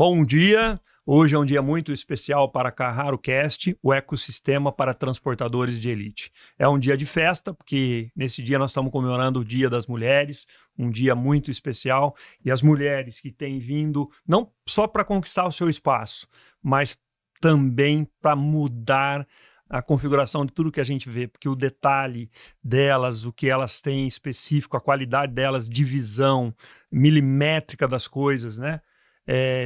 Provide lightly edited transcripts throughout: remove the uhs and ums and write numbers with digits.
Bom dia, hoje é um dia muito especial para a CarraroCast, o ecossistema para transportadores de elite. É um dia de festa, porque nesse dia nós estamos comemorando o Dia das Mulheres, um dia muito especial, e as mulheres que têm vindo não só para conquistar o seu espaço, mas também para mudar a configuração de tudo que a gente vê, porque o detalhe delas, o que elas têm específico, a qualidade delas de visão milimétrica das coisas, né?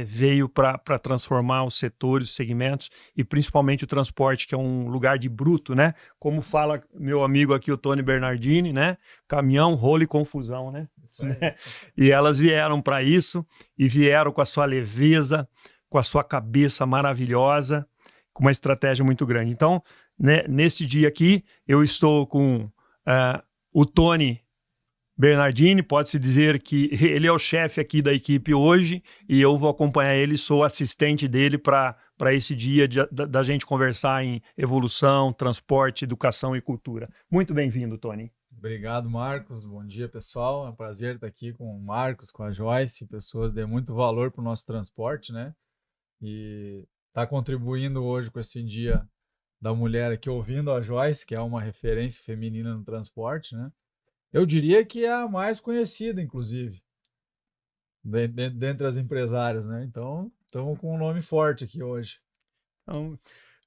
Veio para transformar os setores, os segmentos e principalmente o transporte, que é um lugar de bruto, né? Como fala meu amigo aqui, o Tony Bernardini, né? Caminhão, rolo e confusão, né? Isso aí. E elas vieram para isso e vieram com a sua leveza, com a sua cabeça maravilhosa, com uma estratégia muito grande. Então, né, neste dia aqui, eu estou com o Tony Bernardini, pode-se dizer que ele é o chefe aqui da equipe hoje e eu vou acompanhar ele, sou assistente dele para esse dia da gente conversar em evolução, transporte, educação e cultura. Muito bem-vindo, Tony. Obrigado, Marcos. Bom dia, pessoal. É um prazer estar aqui com o Marcos, com a Joyce, pessoas de muito valor para o nosso transporte, né? E está contribuindo hoje com esse dia da mulher aqui, ouvindo a Joyce, que é uma referência feminina no transporte, né? Eu diria que é a mais conhecida, inclusive, dentre as empresárias, né? Então, estamos com um nome forte aqui hoje. Então,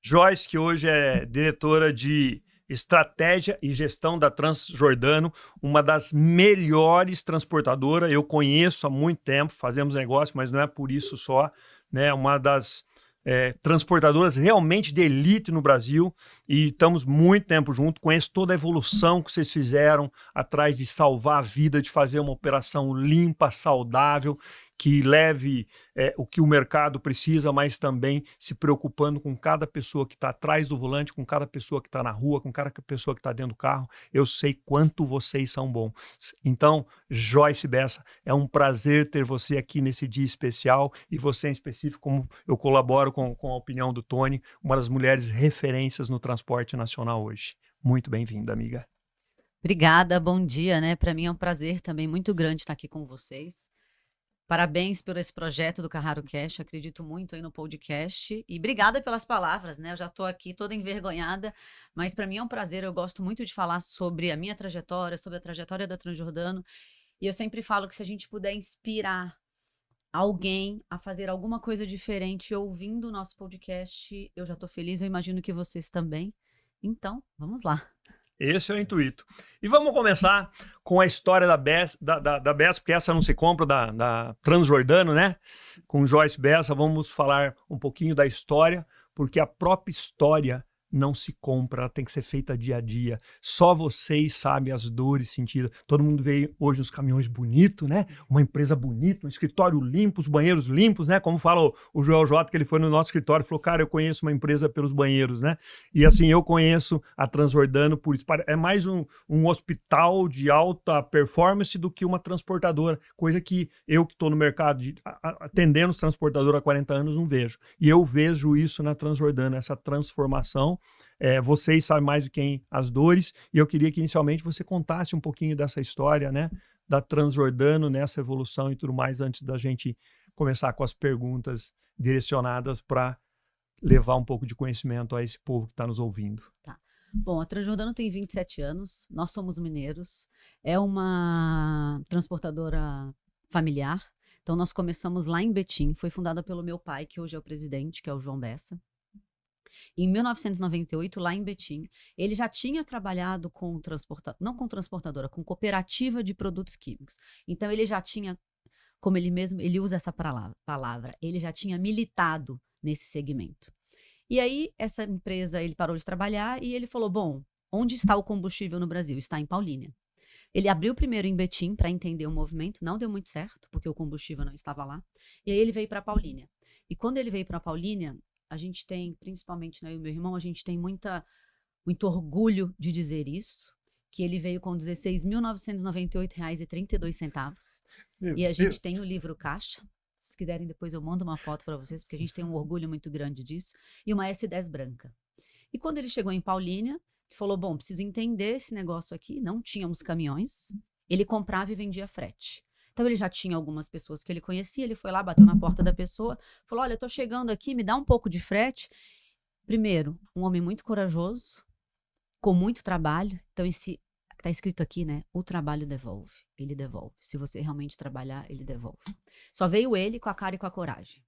Joyce, que hoje é diretora de Estratégia e Gestão da Transjordano, uma das melhores transportadoras, eu conheço há muito tempo, fazemos negócio, mas não é por isso só, né? Uma das transportadoras realmente de elite no Brasil e estamos muito tempo junto, conheço toda a evolução que vocês fizeram atrás de salvar a vida, de fazer uma operação limpa, saudável, que leve o que o mercado precisa, mas também se preocupando com cada pessoa que está atrás do volante, com cada pessoa que está na rua, com cada pessoa que está dentro do carro. Eu sei quanto vocês são bons. Então, Joyce Bessa, é um prazer ter você aqui nesse dia especial e você em específico, como eu colaboro com a opinião do Tony, uma das mulheres referências no transporte nacional hoje. Muito bem-vinda, amiga. Obrigada, bom dia, né? Para mim é um prazer também muito grande estar aqui com vocês. Parabéns por esse projeto do CarraroCast, acredito muito aí no podcast. E obrigada pelas palavras, né? Eu já estou aqui toda envergonhada, mas para mim é um prazer, eu gosto muito de falar sobre a minha trajetória, sobre a trajetória da Transjordano. E eu sempre falo que se a gente puder inspirar alguém a fazer alguma coisa diferente ouvindo o nosso podcast, eu já estou feliz, eu imagino que vocês também. Então, vamos lá. Esse é o intuito. E vamos começar com a história da Bessa, porque essa não se compra, da Transjordano, né? Com Joyce Bessa, vamos falar um pouquinho da história, porque a própria história não se compra, ela tem que ser feita dia a dia. Só vocês sabem as dores sentidas. Todo mundo vê hoje os caminhões bonitos, né? Uma empresa bonita, um escritório limpo, os banheiros limpos, né? Como fala o Joel J, que ele foi no nosso escritório e falou, cara, eu conheço uma empresa pelos banheiros, né? E assim, eu conheço a Transjordano por isso. É mais um hospital de alta performance do que uma transportadora, coisa que eu que estou no mercado atendendo os transportadores há 40 anos não vejo. E eu vejo isso na Transjordano, essa transformação. Vocês sabem mais do que as dores, e eu queria que inicialmente você contasse um pouquinho dessa história, né, da Transjordano, nessa evolução e tudo mais, antes da gente começar com as perguntas direcionadas para levar um pouco de conhecimento a esse povo que está nos ouvindo. Tá. Bom, a Transjordano tem 27 anos, nós somos mineiros, é uma transportadora familiar, então nós começamos lá em Betim, foi fundada pelo meu pai, que hoje é o presidente, que é o João Bessa. Em 1998, lá em Betim, ele já tinha trabalhado com não com transportadora, com cooperativa de produtos químicos. Então ele já tinha, como ele usa essa palavra, ele já tinha militado nesse segmento. E aí essa empresa, ele parou de trabalhar e ele falou, bom, onde está o combustível no Brasil? Está em Paulínia. Ele abriu primeiro em Betim para entender o movimento, não deu muito certo, porque o combustível não estava lá. E aí ele veio para Paulínia. E quando ele veio para Paulínia, a gente tem, principalmente eu e meu irmão, a gente tem muito orgulho de dizer isso, que ele veio com R$ 16.998,32. E a gente tem o livro caixa. Se quiserem, depois eu mando uma foto para vocês, porque a gente tem um orgulho muito grande disso. E uma S10 branca. E quando ele chegou em Paulínia, ele falou, bom, preciso entender esse negócio aqui. Não tínhamos caminhões. Ele comprava e vendia frete. Então ele já tinha algumas pessoas que ele conhecia, ele foi lá, bateu na porta da pessoa, falou: olha, eu tô chegando aqui, me dá um pouco de frete. Primeiro, um homem muito corajoso, com muito trabalho. Então tá escrito aqui, né? O trabalho devolve, ele devolve. Se você realmente trabalhar, ele devolve. Só veio ele com a cara e com a coragem.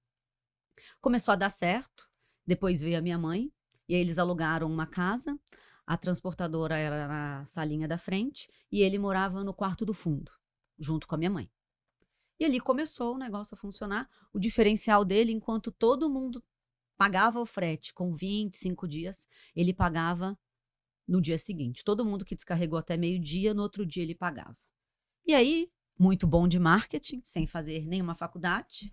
Começou a dar certo, depois veio a minha mãe, e aí eles alugaram uma casa, a transportadora era na salinha da frente, e ele morava no quarto do fundo, junto com a minha mãe. E ali começou o negócio a funcionar. O diferencial dele, enquanto todo mundo pagava o frete com 25 dias, ele pagava no dia seguinte. Todo mundo que descarregou até meio-dia, no outro dia ele pagava. E aí, muito bom de marketing, sem fazer nenhuma faculdade,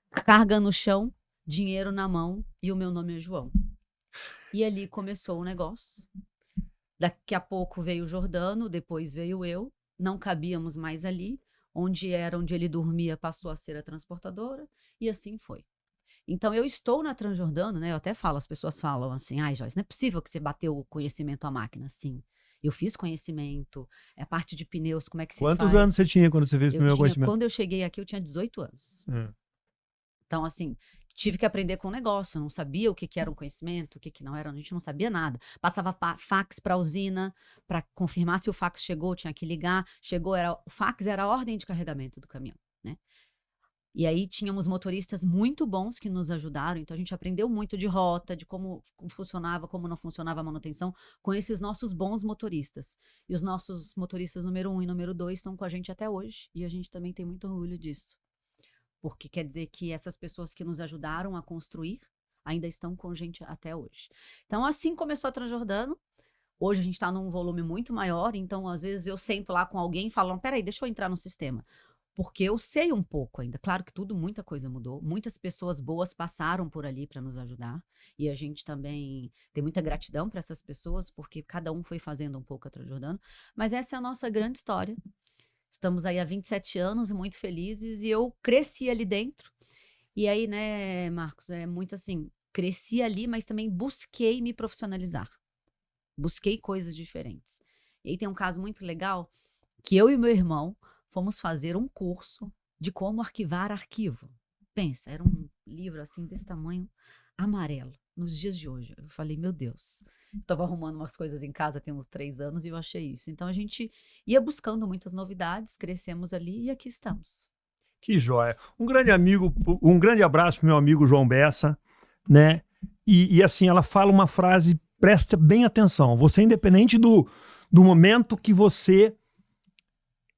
carga no chão, dinheiro na mão, e o meu nome é João. E ali começou o negócio. Daqui a pouco veio o Jordano, depois veio eu, não cabíamos mais ali. Onde ele dormia passou a ser a transportadora, e assim foi. Então eu estou na Transjordano, né? Eu até falo, as pessoas falam assim: ai, Joyce, não é possível que você bateu o conhecimento à máquina. Sim, eu fiz conhecimento, a parte de pneus, como é que se faz. Quantos anos você tinha quando você fez o primeiro conhecimento? Quando eu cheguei aqui, eu tinha 18 anos. Então, assim, tive que aprender com o negócio, não sabia o que era um conhecimento, o que não era, a gente não sabia nada. Passava fax para a usina, para confirmar se o fax chegou, tinha que ligar. O fax era a ordem de carregamento do caminhão, né? E aí tínhamos motoristas muito bons que nos ajudaram, então a gente aprendeu muito de rota, de como funcionava, como não funcionava a manutenção, com esses nossos bons motoristas. E os nossos motoristas número 1 e número 2 estão com a gente até hoje, e a gente também tem muito orgulho disso. Porque quer dizer que essas pessoas que nos ajudaram a construir ainda estão com a gente até hoje. Então, assim começou a Transjordano. Hoje a gente está num volume muito maior, então às vezes eu sento lá com alguém e falo: peraí, deixa eu entrar no sistema. Porque eu sei um pouco ainda. Claro que muita coisa mudou. Muitas pessoas boas passaram por ali para nos ajudar. E a gente também tem muita gratidão para essas pessoas, porque cada um foi fazendo um pouco a Transjordano. Mas essa é a nossa grande história. Estamos aí há 27 anos, muito felizes, e eu cresci ali dentro. E aí, né, Marcos, é muito assim, cresci ali, mas também busquei me profissionalizar. Busquei coisas diferentes. E aí tem um caso muito legal, que eu e meu irmão fomos fazer um curso de como arquivar arquivo. Pensa, era um livro assim, desse tamanho, amarelo, nos dias de hoje. Eu falei: meu Deus, estava arrumando umas coisas em casa tem uns 3 anos e eu achei isso. Então a gente ia buscando muitas novidades, crescemos ali e aqui estamos. Que joia. Um grande abraço pro meu amigo João Bessa, né? E assim, ela fala uma frase, presta bem atenção. Você, independente do momento que você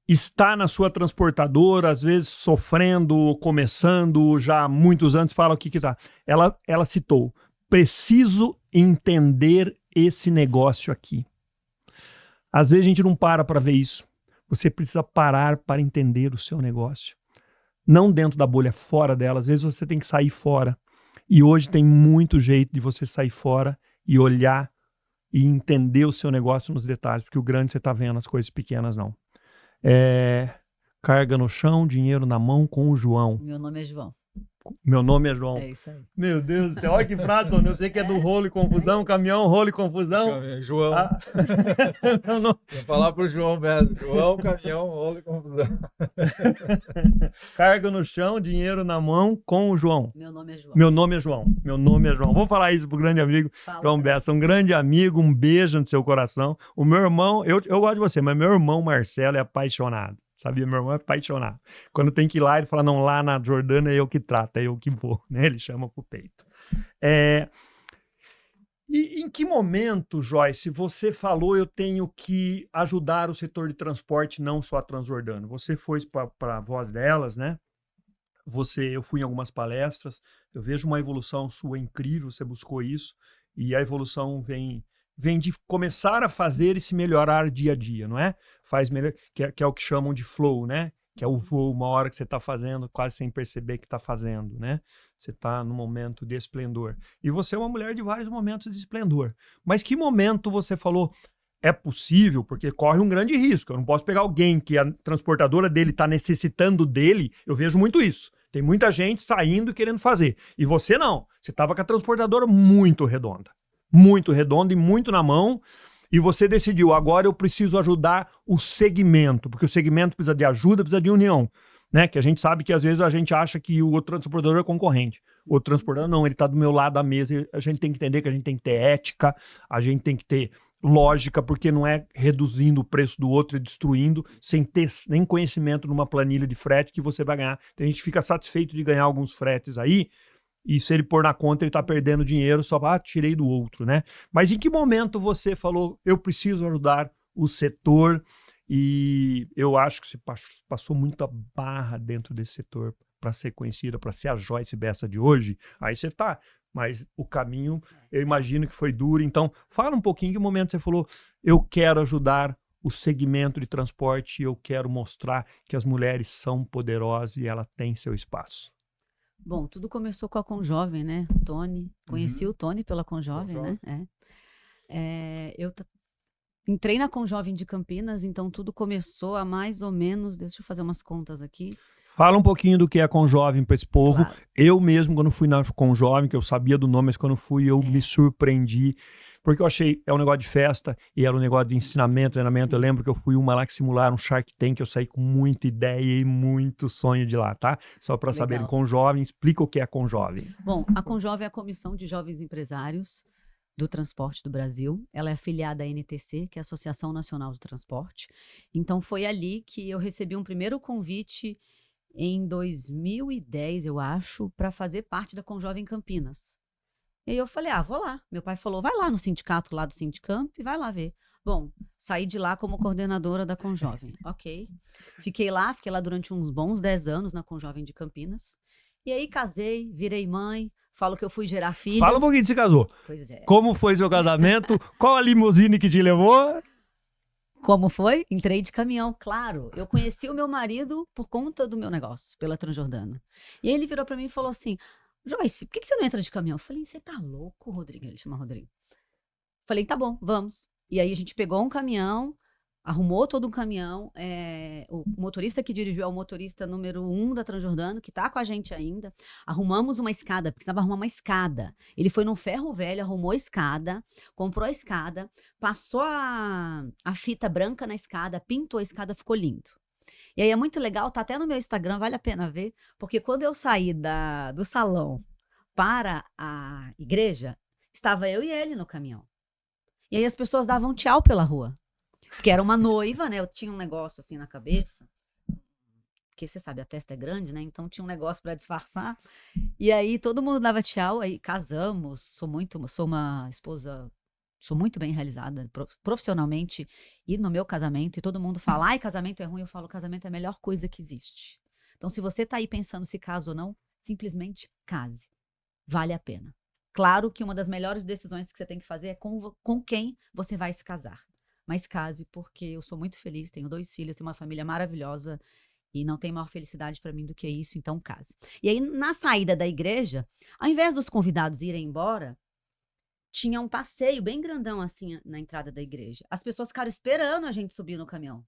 está na sua transportadora, às vezes sofrendo, começando, já há muitos anos, fala o que tá. Ela citou: preciso entender esse negócio aqui. Às vezes a gente não para ver isso. Você precisa parar para entender o seu negócio. Não dentro da bolha, fora dela. Às vezes você tem que sair fora. E hoje tem muito jeito de você sair fora e olhar e entender o seu negócio nos detalhes, porque o grande você está vendo, as coisas pequenas não. Carga no chão, dinheiro na mão com o João. Meu nome é João. Meu nome é João. É isso aí. Meu Deus do céu, olha que frase, Tony. Eu sei que é do rolo e confusão, caminhão, rolo e confusão. João. Não. Vou falar pro João mesmo. João, caminhão, rolo e confusão. Carga no chão, dinheiro na mão com o João. Meu nome é João. Meu nome é João. Meu nome é João. Vou falar isso pro grande amigo João Bessa. Um grande amigo, um beijo no seu coração. O meu irmão, eu gosto de você, mas meu irmão Marcelo é apaixonado. Sabia? Meu irmão é apaixonado. Quando tem que ir lá, ele fala: não, lá na Jordana é eu que trato, é eu que vou, né? Ele chama pro peito. E em que momento, Joyce, você falou: eu tenho que ajudar o setor de transporte, não só a Transjordano? Você foi para a Voz Delas, né? Eu fui em algumas palestras, eu vejo uma evolução sua incrível, você buscou isso, e a evolução vem de começar a fazer e se melhorar dia a dia, não é? Faz melhor, que é o que chamam de flow, né? Que é o voo, uma hora que você está fazendo, quase sem perceber que está fazendo, né? Você está no momento de esplendor. E você é uma mulher de vários momentos de esplendor. Mas que momento você falou: é possível, porque corre um grande risco. Eu não posso pegar alguém que a transportadora dele está necessitando dele. Eu vejo muito isso. Tem muita gente saindo e querendo fazer. E você não. Você estava com a transportadora muito redonda e muito na mão. E você decidiu, agora eu preciso ajudar o segmento, porque o segmento precisa de ajuda, precisa de união, né? Que a gente sabe que às vezes a gente acha que o outro transportador é concorrente. O outro transportador não, ele está do meu lado da mesa, e a gente tem que entender que a gente tem que ter ética, a gente tem que ter lógica, porque não é reduzindo o preço do outro e destruindo, sem ter nem conhecimento numa planilha de frete que você vai ganhar. Então a gente fica satisfeito de ganhar alguns fretes aí, e se ele pôr na conta, ele tá perdendo dinheiro, só, tirei do outro, né? Mas em que momento você falou, eu preciso ajudar o setor? E eu acho que você passou muita barra dentro desse setor para ser conhecida, para ser a Joyce Bessa de hoje. Aí você tá, mas o caminho, eu imagino que foi duro. Então, fala um pouquinho em que momento você falou, eu quero ajudar o segmento de transporte, eu quero mostrar que as mulheres são poderosas e ela tem seu espaço. Bom, tudo começou com a Conjovem, né? Tony. Conheci o Tony pela Conjovem, né? Eu entrei na Conjovem de Campinas, então tudo começou a mais ou menos... Deixa eu fazer umas contas aqui. Fala um pouquinho do que é Conjovem para esse povo. Claro. Eu mesmo, quando fui na Conjovem, que eu sabia do nome, mas quando fui eu me surpreendi. Porque eu achei, é um negócio de festa e era um negócio de ensinamento, treinamento. Eu lembro que eu fui uma lá que simularam um Shark Tank, eu saí com muita ideia e muito sonho de lá, tá? Só para saberem, Conjovem, explica o que é Conjovem. Bom, a Conjovem é a Comissão de Jovens Empresários do Transporte do Brasil. Ela é afiliada à NTC, que é a Associação Nacional do Transporte. Então foi ali que eu recebi um primeiro convite em 2010, eu acho, para fazer parte da Conjovem Campinas. E aí eu falei, vou lá. Meu pai falou, vai lá no sindicato lá do Sindicamp e vai lá ver. Bom, saí de lá como coordenadora da Conjovem. Ok. Fiquei lá durante uns bons 10 anos na Conjovem de Campinas. E aí casei, virei mãe, falo que eu fui gerar filhos. Fala um pouquinho de se casou. Pois é. Como foi seu casamento? Qual a limusine que te levou? Como foi? Entrei de caminhão, claro. Eu conheci o meu marido por conta do meu negócio, pela Transjordana. E aí ele virou para mim e falou assim, Joyce, por que você não entra de caminhão? Eu falei, você tá louco, Rodrigo? Ele chama Rodrigo. Falei, tá bom, vamos. E aí a gente pegou um caminhão, arrumou todo um caminhão. O motorista que dirigiu é o motorista número 1 da Transjordana, que tá com a gente ainda. Arrumamos uma escada, precisava arrumar uma escada. Ele foi num ferro velho, arrumou a escada, comprou a escada, passou a fita branca na escada, pintou a escada, ficou lindo. E aí é muito legal, tá até no meu Instagram, vale a pena ver, porque quando eu saí do salão para a igreja, estava eu e ele no caminhão. E aí as pessoas davam tchau pela rua. Porque era uma noiva, né? Eu tinha um negócio assim na cabeça. Porque você sabe, a testa é grande, né? Então tinha um negócio para disfarçar. E aí todo mundo dava tchau, aí casamos. Sou uma esposa, sou muito bem realizada profissionalmente e no meu casamento. E todo mundo fala, ai, casamento é ruim. Eu falo, casamento é a melhor coisa que existe. Então se você tá aí pensando se casa ou não, simplesmente case. Vale a pena. Claro que uma das melhores decisões que você tem que fazer é com quem você vai se casar. Mas case, porque eu sou muito feliz, tenho 2 filhos, tenho uma família maravilhosa e não tem maior felicidade para mim do que isso, então case. E aí, na saída da igreja, ao invés dos convidados irem embora, tinha um passeio bem grandão assim na entrada da igreja. As pessoas ficaram esperando a gente subir no caminhão.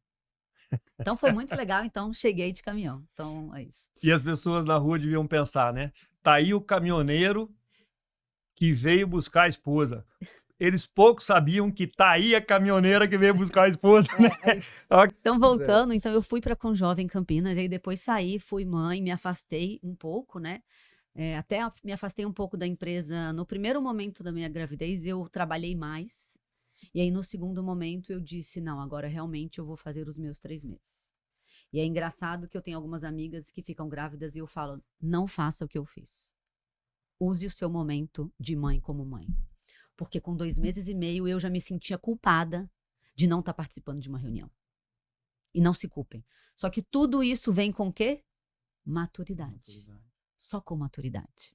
Então foi muito legal, então cheguei de caminhão. Então é isso. E as pessoas na rua deviam pensar, né? Tá aí o caminhoneiro que veio buscar a esposa. Eles pouco sabiam que tá aí a caminhoneira que veio buscar a esposa, né? Então, voltando, então eu fui para Conjovem Campinas, e aí depois saí, fui mãe, me afastei um pouco, né? Até me afastei um pouco da empresa. No primeiro momento da minha gravidez, eu trabalhei mais. E aí, no segundo momento, eu disse, não, agora realmente eu vou fazer os meus 3 meses. E é engraçado que eu tenho algumas amigas que ficam grávidas e eu falo, não faça o que eu fiz. Use o seu momento de mãe como mãe. Porque com 2 meses e meio eu já me sentia culpada de não estar participando de uma reunião. E não se culpem. Só que tudo isso vem com o quê? Maturidade. Só com maturidade.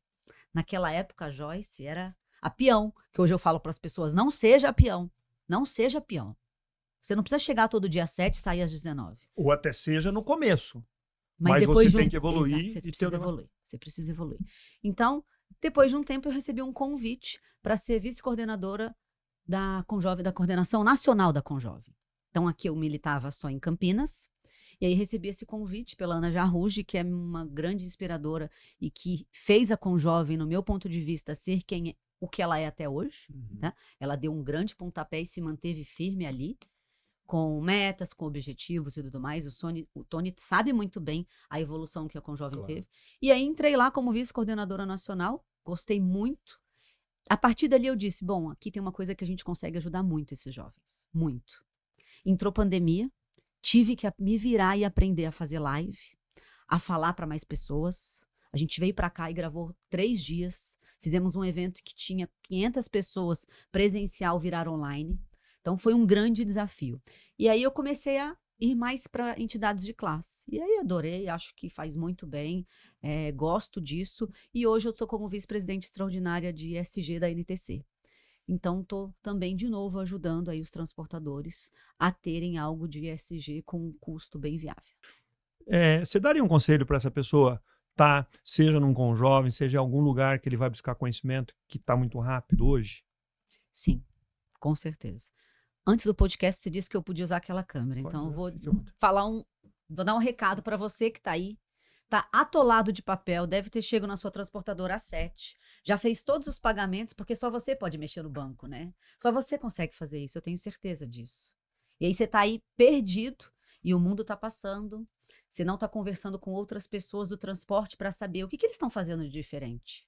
Naquela época, a Joyce era a peão, que hoje eu falo para as pessoas, não seja peão. Não seja peão. Você não precisa chegar todo dia às 7 e sair às 19. Ou até seja no começo. Mas depois você tem que evoluir. Exato, você precisa evoluir. Então, depois de um tempo, eu recebi um convite para ser vice-coordenadora da Conjovem, da Coordenação Nacional da Conjovem. Então, aqui eu militava só em Campinas. E aí recebi esse convite pela Ana Jarruge, que é uma grande inspiradora e que fez a Conjovem, no meu ponto de vista, ser quem o que ela é até hoje, Uhum. né? Ela deu um grande pontapé e se manteve firme ali, com metas, com objetivos e tudo mais. O Tony sabe muito bem a evolução que a Conjovem Claro. teve. E aí entrei lá como vice-coordenadora nacional, gostei muito. A partir dali eu disse, bom, aqui tem uma coisa que a gente consegue ajudar muito esses jovens, muito. Entrou pandemia, tive que me virar e aprender a fazer live, a falar para mais pessoas. A gente veio para cá e gravou 3 dias, fizemos um evento que tinha 500 pessoas presencial virar online. Então foi um grande desafio. E aí eu comecei a ir mais para entidades de classe. E aí adorei, acho que faz muito bem, gosto disso. E hoje eu estou como vice-presidente extraordinária de ESG da NTC. Então estou também de novo ajudando aí os transportadores a terem algo de ESG com um custo bem viável. Você daria um conselho para essa pessoa, tá? Seja num Conjovem, seja em algum lugar que ele vai buscar conhecimento que está muito rápido hoje? Sim, com certeza. Antes do podcast, você disse que eu podia usar aquela câmera. Pode Então, eu usar, vou fique à vontade. vou dar um recado para você que está aí. Está atolado de papel, deve ter chego na sua transportadora às 7. Já fez todos os pagamentos, porque só você pode mexer no banco, né? Só você consegue fazer isso, eu tenho certeza disso. E aí você está aí perdido e o mundo está passando. Você não está conversando com outras pessoas do transporte para saber o que eles estão fazendo de diferente.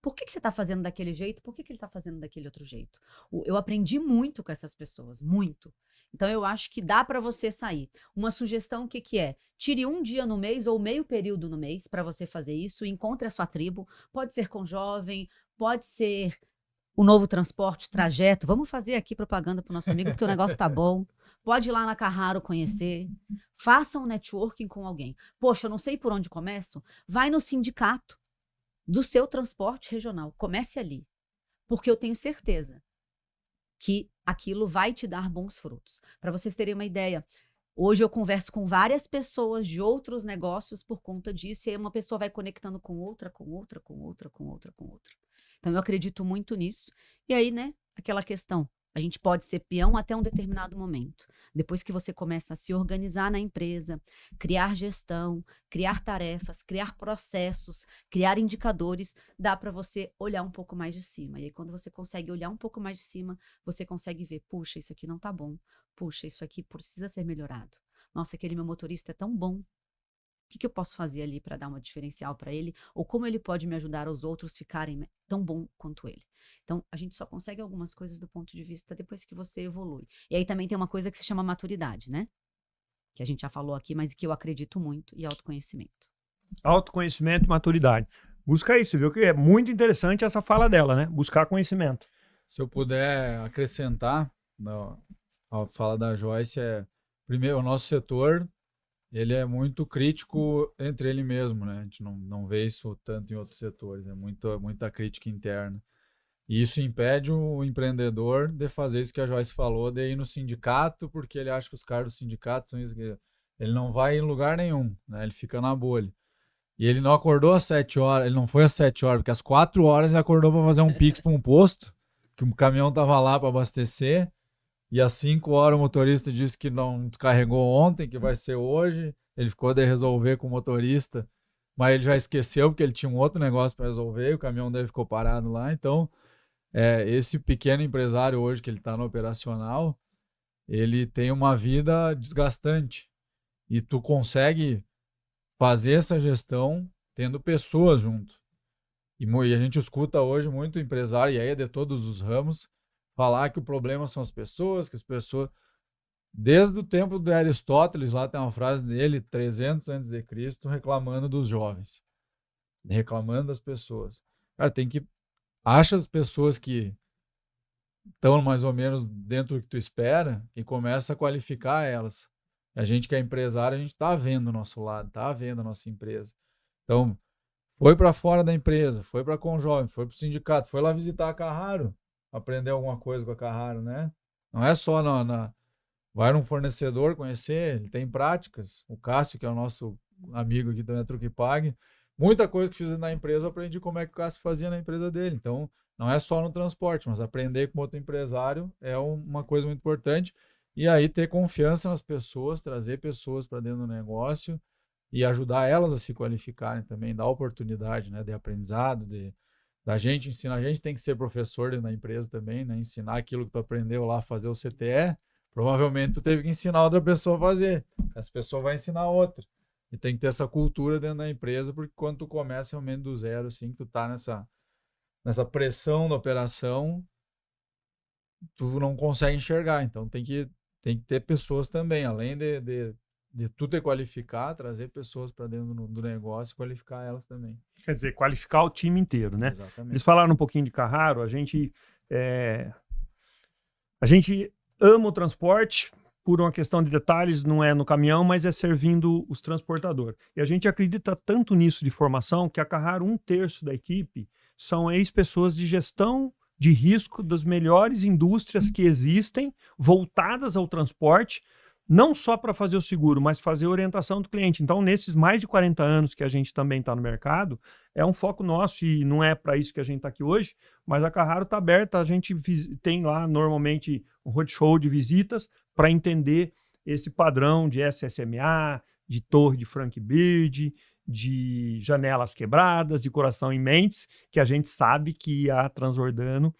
Por que você está fazendo daquele jeito? Por que ele está fazendo daquele outro jeito? Eu aprendi muito com essas pessoas, muito. Então, eu acho que dá para você sair. Uma sugestão, o que é? Tire um dia no mês ou meio período no mês para você fazer isso. Encontre a sua tribo. Pode ser com jovem, pode ser o Novo Transporte, Trajeto. Vamos fazer aqui propaganda para o nosso amigo, porque o negócio está bom. Pode ir lá na Carraro conhecer. Faça um networking com alguém. Poxa, eu não sei por onde começo. Vai no sindicato do seu transporte regional. Comece ali. Porque eu tenho certeza que aquilo vai te dar bons frutos. Para vocês terem uma ideia, hoje eu converso com várias pessoas de outros negócios por conta disso, e aí uma pessoa vai conectando com outra, com outra, com outra, com outra, com outra. Então eu acredito muito nisso. E aí, né, aquela questão, a gente pode ser peão até um determinado momento. Depois que você começa a se organizar na empresa, criar gestão, criar tarefas, criar processos, criar indicadores, dá para você olhar um pouco mais de cima. E aí, quando você consegue olhar um pouco mais de cima, você consegue ver, puxa, isso aqui não tá bom. Puxa, isso aqui precisa ser melhorado. Nossa, aquele meu motorista é tão bom. O que eu posso fazer ali para dar uma diferencial para ele? Ou como ele pode me ajudar os outros ficarem tão bom quanto ele? Então, a gente só consegue algumas coisas do ponto de vista depois que você evolui. E aí também tem uma coisa que se chama maturidade, né? Que a gente já falou aqui, mas que eu acredito muito, e autoconhecimento. Autoconhecimento e maturidade. Busca isso, você viu que é muito interessante essa fala dela, né? Buscar conhecimento. Se eu puder acrescentar a fala da Joyce, primeiro, o nosso setor ele é muito crítico entre ele mesmo, né? A gente não vê isso tanto em outros setores, é muita crítica interna. E isso impede o empreendedor de fazer isso que a Joyce falou, de ir no sindicato, porque ele acha que os caras do sindicato são isso. Ele não vai em lugar nenhum, né? Ele fica na bolha. E ele não acordou às 7 horas, ele não foi às 7 horas, porque às 4 horas ele acordou para fazer um pix para um posto, que o caminhão estava lá para abastecer. E às 5 horas o motorista disse que não descarregou ontem, que vai ser hoje. Ele ficou de resolver com o motorista, mas ele já esqueceu porque ele tinha um outro negócio para resolver e o caminhão dele ficou parado lá. Então, esse pequeno empresário hoje que ele está no operacional, ele tem uma vida desgastante. E tu consegue fazer essa gestão tendo pessoas junto. E a gente escuta hoje muito empresário, e aí é de todos os ramos, falar que o problema são as pessoas, que as pessoas... Desde o tempo de Aristóteles, lá tem uma frase dele, 300 a.C., reclamando dos jovens. Reclamando das pessoas. Cara, tem que... Acha as pessoas que estão mais ou menos dentro do que tu espera e começa a qualificar elas. A gente que é empresário, a gente está vendo o nosso lado, está vendo a nossa empresa. Então, foi para fora da empresa, foi para a Conjovem, foi para o sindicato, foi lá visitar a Carraro, aprender alguma coisa com a Carraro, né? Não é só vai num fornecedor conhecer, ele tem práticas. O Cássio, que é o nosso amigo aqui da Truque Pague, muita coisa que fiz na empresa, eu aprendi como é que o Cássio fazia na empresa dele. Então, não é só no transporte, mas aprender com outro empresário é uma coisa muito importante. E aí ter confiança nas pessoas, trazer pessoas para dentro do negócio e ajudar elas a se qualificarem também, dar oportunidade, né, de aprendizado, da gente ensinar. A gente tem que ser professor dentro da empresa também, né? Ensinar aquilo que tu aprendeu lá a fazer o CTE, provavelmente tu teve que ensinar outra pessoa a fazer. Essa pessoa vai ensinar outra. E tem que ter essa cultura dentro da empresa, porque quando tu começa realmente do zero, assim, tu tá nessa pressão da operação, tu não consegue enxergar. Então tem que ter pessoas também, além de tu ter qualificar, trazer pessoas para dentro do negócio e qualificar elas também. Quer dizer, qualificar o time inteiro, né? Exatamente. Eles falaram um pouquinho de Carraro, a gente ama o transporte, por uma questão de detalhes, não é no caminhão, mas é servindo os transportadores. E a gente acredita tanto nisso de formação que a Carraro, 1/3 da equipe, são ex-pessoas de gestão de risco das melhores indústrias que existem, voltadas ao transporte, não só para fazer o seguro, mas fazer a orientação do cliente. Então, nesses mais de 40 anos que a gente também está no mercado, é um foco nosso e não é para isso que a gente está aqui hoje, mas a Carraro está aberta, a gente tem lá normalmente um roadshow de visitas para entender esse padrão de SSMA, de torre de Frank Bird, de janelas quebradas, de coração em mentes, que a gente sabe que a Transjordano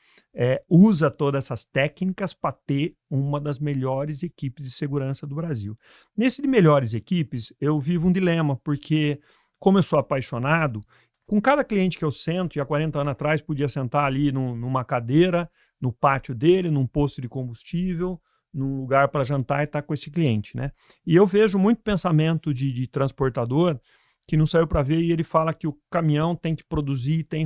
usa todas essas técnicas para ter uma das melhores equipes de segurança do Brasil. Nesse de melhores equipes, eu vivo um dilema, porque como eu sou apaixonado, com cada cliente que eu sento, e há 40 anos atrás podia sentar ali numa cadeira, no pátio dele, num posto de combustível, num lugar para jantar e estar com esse cliente, né? E eu vejo muito pensamento de transportador que não saiu para ver e ele fala que o caminhão tem que produzir, tem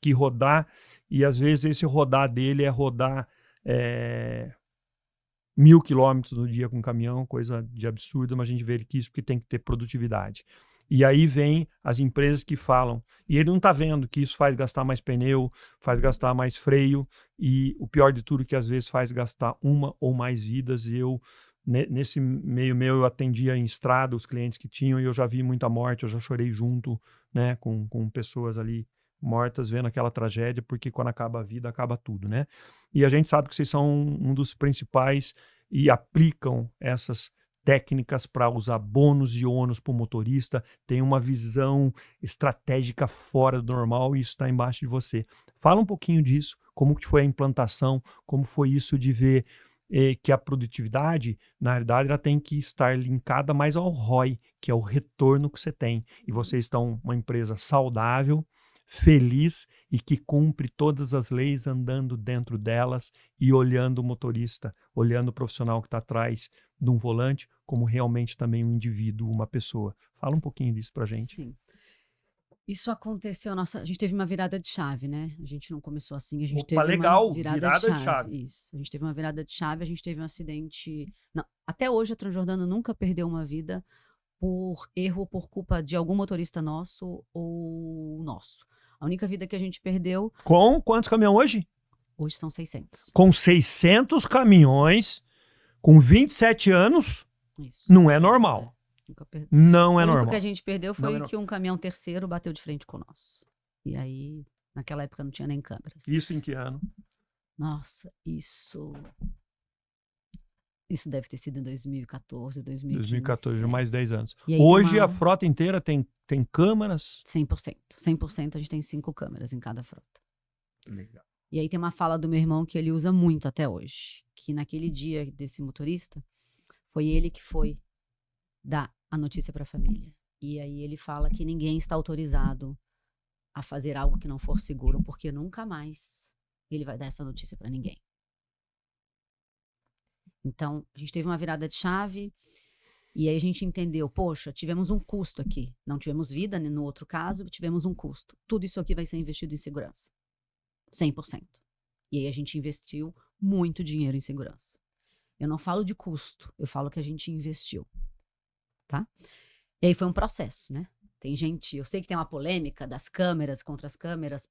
que rodar, e às vezes esse rodar dele é rodar 1.000 quilômetros no dia com caminhão, coisa de absurdo, mas a gente vê que isso porque tem que ter produtividade. E aí vem as empresas que falam, e ele não está vendo que isso faz gastar mais pneu, faz gastar mais freio, e o pior de tudo que às vezes faz gastar uma ou mais vidas. E eu, nesse meio meu, eu atendia em estrada os clientes que tinham, e eu já vi muita morte, eu já chorei junto, né, com pessoas ali mortas, vendo aquela tragédia, porque quando acaba a vida, acaba tudo, né? E a gente sabe que vocês são um dos principais e aplicam essas técnicas para usar bônus e ônus para o motorista, tem uma visão estratégica fora do normal e isso está embaixo de você. Fala um pouquinho disso, como que foi a implantação, como foi isso de ver que a produtividade, na realidade, ela tem que estar linkada mais ao ROI, que é o retorno que você tem. E vocês estão uma empresa saudável, feliz e que cumpre todas as leis andando dentro delas e olhando o motorista, olhando o profissional que está atrás de um volante como realmente também um indivíduo, uma pessoa. Fala um pouquinho disso pra gente. Sim. Isso aconteceu, a gente teve uma virada de chave, né? A gente não começou assim, a gente teve legal, uma virada de chave. Isso, a gente teve uma virada de chave, a gente teve um acidente. Não, até hoje a Transjordano nunca perdeu uma vida por erro, por culpa de algum motorista nosso ou nosso. A única vida que a gente perdeu... Com quantos caminhões hoje? Hoje são 600. Com 600 caminhões, com 27 anos, Isso. não é normal. Não é normal. O único que a gente perdeu foi que um caminhão terceiro bateu de frente com o nosso. E aí, naquela época não tinha nem câmeras. Isso em que ano? Nossa, isso deve ter sido em 2014, 2015. 2014, mais 10 anos. E aí hoje a frota inteira tem câmeras? 100%. 100% a gente tem 5 câmeras em cada frota. Legal. E aí tem uma fala do meu irmão que ele usa muito até hoje. Que naquele dia desse motorista, foi ele que foi dar a notícia para a família. E aí ele fala que ninguém está autorizado a fazer algo que não for seguro, porque nunca mais ele vai dar essa notícia para ninguém. Então, a gente teve uma virada de chave e aí a gente entendeu, poxa, tivemos um custo aqui. Não tivemos vida, né? No outro caso, tivemos um custo. Tudo isso aqui vai ser investido em segurança. 100%. E aí a gente investiu muito dinheiro em segurança. Eu não falo de custo, eu falo que a gente investiu. Tá? E aí foi um processo, né? Tem gente, eu sei que tem uma polêmica das câmeras contra as câmeras,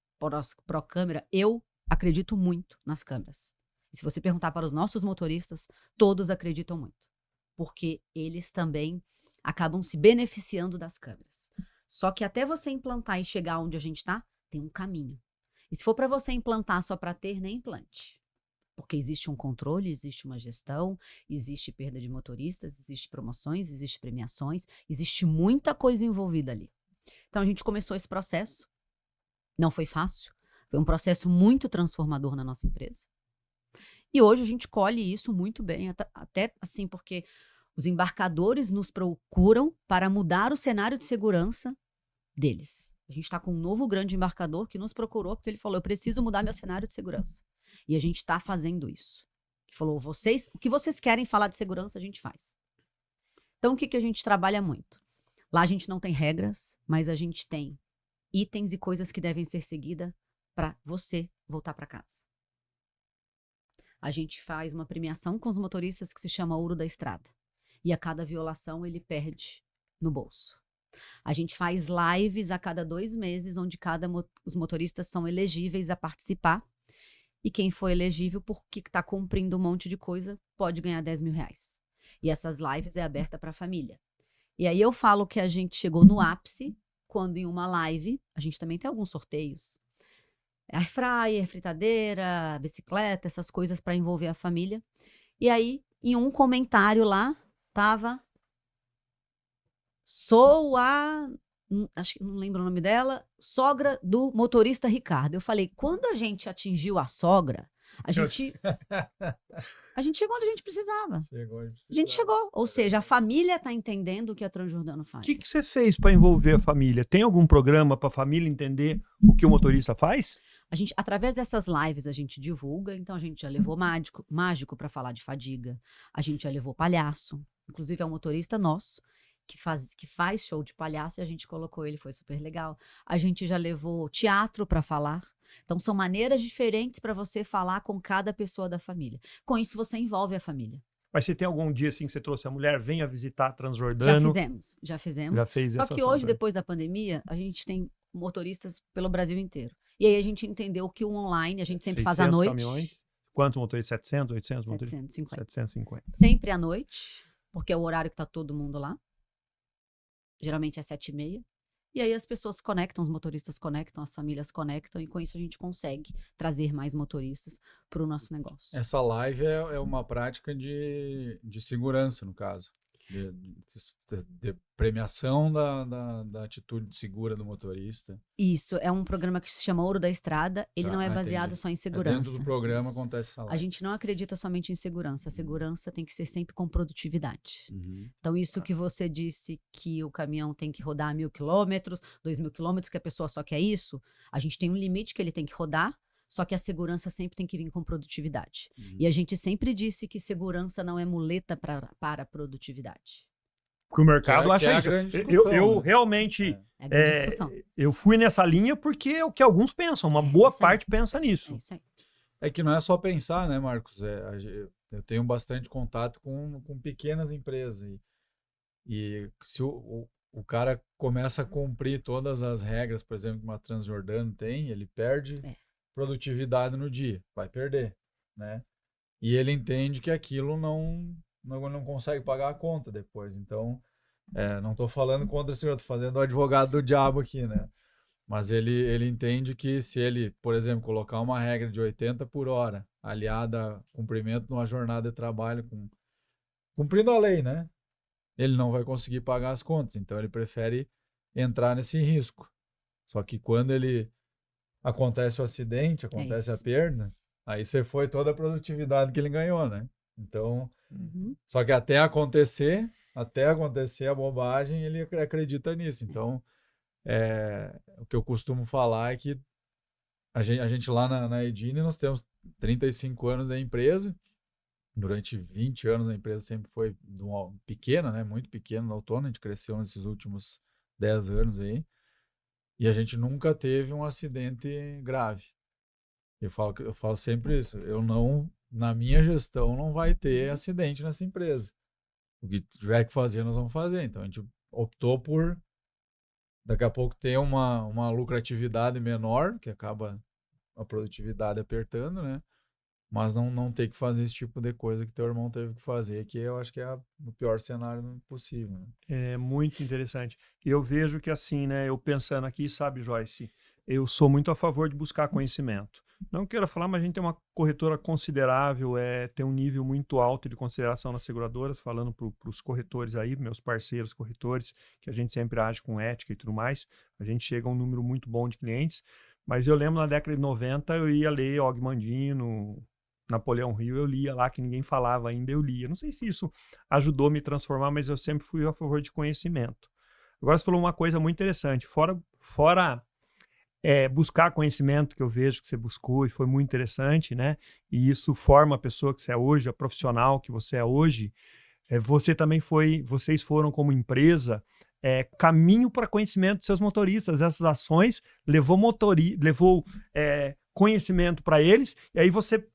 pró-câmera. Eu acredito muito nas câmeras. E se você perguntar para os nossos motoristas, todos acreditam muito. Porque eles também acabam se beneficiando das câmeras. Só que até você implantar e chegar onde a gente está, tem um caminho. E se for para você implantar só para ter, nem implante. Porque existe um controle, existe uma gestão, existe perda de motoristas, existe promoções, existe premiações, existe muita coisa envolvida ali. Então a gente começou esse processo. Não foi fácil. Foi um processo muito transformador na nossa empresa. E hoje a gente colhe isso muito bem, até assim, porque os embarcadores nos procuram para mudar o cenário de segurança deles. A gente está com um novo grande embarcador que nos procurou porque ele falou, eu preciso mudar meu cenário de segurança. E a gente está fazendo isso. Ele falou, o que vocês querem falar de segurança, a gente faz. Então, o que a gente trabalha muito? Lá a gente não tem regras, mas a gente tem itens e coisas que devem ser seguidas para você voltar para casa. A gente faz uma premiação com os motoristas que se chama Ouro da Estrada. E a cada violação ele perde no bolso. A gente faz lives a cada 2 meses, onde os motoristas são elegíveis a participar. E quem for elegível, porque está cumprindo um monte de coisa, pode ganhar 10 mil reais. E essas lives é aberta para a família. E aí eu falo que a gente chegou no ápice, quando em uma live, a gente também tem alguns sorteios. Air fryer, fritadeira, bicicleta, essas coisas para envolver a família. E aí, em um comentário lá, tava... acho que não lembro o nome dela, sogra do motorista Ricardo. Eu falei, quando a gente atingiu a sogra, a gente chegou onde a gente precisava. A gente chegou. Ou seja, a família está entendendo o que a Transjordano faz. O que você fez para envolver a família? Tem algum programa para a família entender o que o motorista faz? A gente, através dessas lives, a gente divulga. Então, a gente já levou mágico para falar de fadiga. A gente já levou palhaço. Inclusive, é um motorista nosso que faz show de palhaço e a gente colocou ele, foi super legal. A gente já levou teatro para falar. Então, são maneiras diferentes para você falar com cada pessoa da família. Com isso, você envolve a família. Mas você tem algum dia assim que você trouxe a mulher, venha visitar Transjordano? Já fizemos. Já fez Só essa que hoje, ação, depois da pandemia, a gente tem motoristas pelo Brasil inteiro. E aí a gente entendeu que o online, a gente sempre faz à noite. Caminhões. Quantos motoristas? 700, 800 motoristas? 750. 750. Sempre à noite, porque é o horário que está todo mundo lá. Geralmente é 7h30. E aí as pessoas conectam, os motoristas conectam, as famílias conectam, e com isso a gente consegue trazer mais motoristas para o nosso negócio. Essa live é uma prática de segurança, no caso. De premiação da atitude segura do motorista. Isso, é um programa que se chama Ouro da Estrada. Ele não é baseado entendi. só em segurança. Dentro do programa acontece essa live. A gente não acredita somente em segurança. A segurança tem que ser sempre com produtividade. Então, isso que você disse, que o caminhão tem que rodar 1.000 quilômetros, 2.000 quilômetros, que a pessoa só quer isso, a gente tem um limite que ele tem que rodar, só que a segurança sempre tem que vir com produtividade. E a gente sempre disse que segurança não é muleta para produtividade. Porque o mercado acha isso. Eu realmente eu fui nessa linha porque é o que alguns pensam. Uma boa parte pensa nisso. É isso aí. É que não é só pensar, né, Marcos? Eu tenho bastante contato com pequenas empresas. E se o cara começa a cumprir todas as regras, por exemplo, que uma Transjordano tem, ele perde produtividade no dia. Vai perder, né? E ele entende que aquilo não consegue pagar a conta depois. Então, não estou falando contra o senhor, estou fazendo o advogado do diabo aqui, né? Mas ele entende que se ele, por exemplo, colocar uma regra de 80 por hora, aliada a cumprimento de uma jornada de trabalho, cumprindo a lei, né? Ele não vai conseguir pagar as contas. Então, ele prefere entrar nesse risco. Só que quando acontece o acontecer acontece a perda, aí você foi toda a produtividade que ele ganhou, né? Então, só que até acontecer a bobagem, ele acredita nisso. Então, o que eu costumo falar é que a gente lá na Edine, nós temos 35 anos da empresa. Durante 20 anos a empresa sempre foi pequena, né? Muito pequena, autônoma. A gente cresceu nesses últimos 10 anos aí. E a gente nunca teve um acidente grave. Eu falo sempre isso. Na minha gestão, não vai ter acidente nessa empresa. O que tiver que fazer, nós vamos fazer. Então, a gente optou por, daqui a pouco, ter uma lucratividade menor, que acaba a produtividade apertando, né? Mas não ter que fazer esse tipo de coisa que teu irmão teve que fazer, que eu acho que é o pior cenário possível. Né? É muito interessante. E eu vejo que assim, né, eu pensando aqui, sabe, Joyce, eu sou muito a favor de buscar conhecimento. Não quero falar, mas a gente tem uma corretora considerável, tem um nível muito alto de consideração nas seguradoras, falando para os corretores aí, meus parceiros corretores, que a gente sempre age com ética e tudo mais. A gente chega a um número muito bom de clientes. Mas eu lembro na década de 90 eu ia ler Og Mandino, Napoleão Hill, eu lia lá que ninguém falava ainda, eu lia. Não sei se isso ajudou a me transformar, mas eu sempre fui a favor de conhecimento. Agora você falou uma coisa muito interessante, fora buscar conhecimento, que eu vejo que você buscou e foi muito interessante, né? E isso forma a pessoa que você é hoje, a profissional que você é hoje. Vocês foram como empresa caminho para conhecimento dos seus motoristas. Essas ações levou conhecimento para eles, e aí você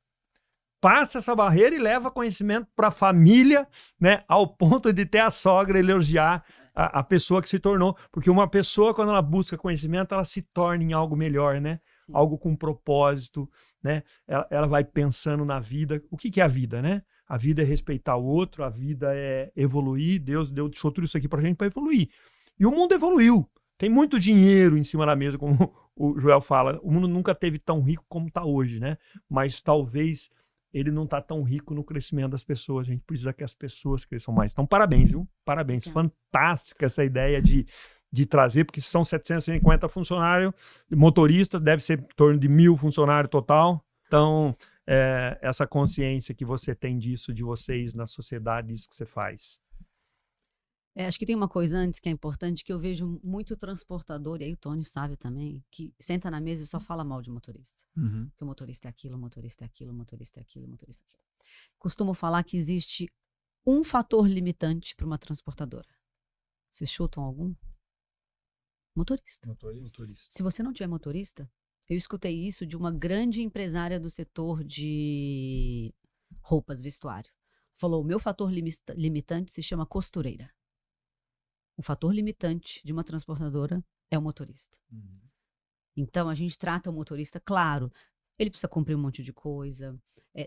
passa essa barreira e leva conhecimento para a família, né? Ao ponto de ter a sogra elogiar a pessoa que se tornou. Porque uma pessoa, quando ela busca conhecimento, ela se torna em algo melhor, né? Sim. Algo com propósito, né? Ela vai pensando na vida. O que é a vida, né? A vida é respeitar o outro, a vida é evoluir. Deus deixou tudo isso aqui pra gente para evoluir. E o mundo evoluiu. Tem muito dinheiro em cima da mesa, como o Joel fala. O mundo nunca teve tão rico como está hoje, né? Mas talvez ele não está tão rico no crescimento das pessoas. A gente precisa que as pessoas cresçam mais. Então, parabéns, viu? Parabéns. Fantástica essa ideia de trazer, porque são 750 funcionários, motoristas, deve ser em torno de 1.000 funcionários total. Então, essa consciência que você tem disso, de vocês na sociedade, isso que você faz. Acho que tem uma coisa antes que é importante, que eu vejo muito transportador, e aí o Tony sabe também, que senta na mesa e só fala mal de motorista. Uhum. Que o motorista é aquilo, o motorista é aquilo, o motorista é aquilo, o motorista é aquilo. Costumo falar que existe um fator limitante para uma transportadora. Vocês chutam algum? Motorista. Se você não tiver motorista, eu escutei isso de uma grande empresária do setor de roupas, vestuário. Falou, o meu fator limitante se chama costureira. O fator limitante de uma transportadora é o motorista. Uhum. Então, a gente trata o motorista, claro, ele precisa cumprir um monte de coisa,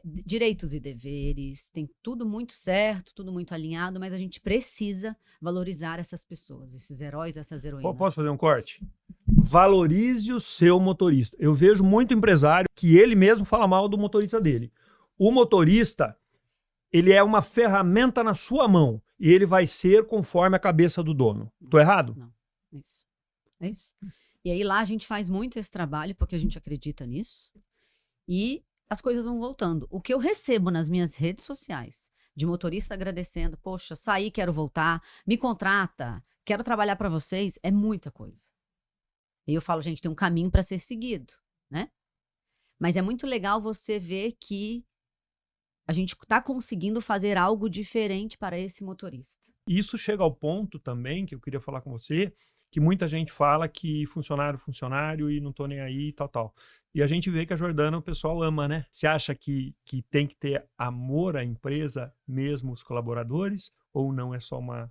direitos e deveres, tem tudo muito certo, tudo muito alinhado, mas a gente precisa valorizar essas pessoas, esses heróis, essas heroínas. Posso fazer um corte? Valorize o seu motorista. Eu vejo muito empresário que ele mesmo fala mal do motorista dele. O motorista, ele é uma ferramenta na sua mão e ele vai ser conforme a cabeça do dono. Tô errado? Não, isso. É isso. E aí lá a gente faz muito esse trabalho porque a gente acredita nisso e as coisas vão voltando. O que eu recebo nas minhas redes sociais de motorista agradecendo, poxa, saí, quero voltar, me contrata, quero trabalhar para vocês, é muita coisa. E eu falo, gente, tem um caminho para ser seguido, né? Mas é muito legal você ver que a gente está conseguindo fazer algo diferente para esse motorista. Isso chega ao ponto também, que eu queria falar com você, que muita gente fala que funcionário e não tô nem aí, tal. E a gente vê que a Jordana o pessoal ama, né? Você acha que tem que ter amor à empresa, mesmo os colaboradores, ou não é só uma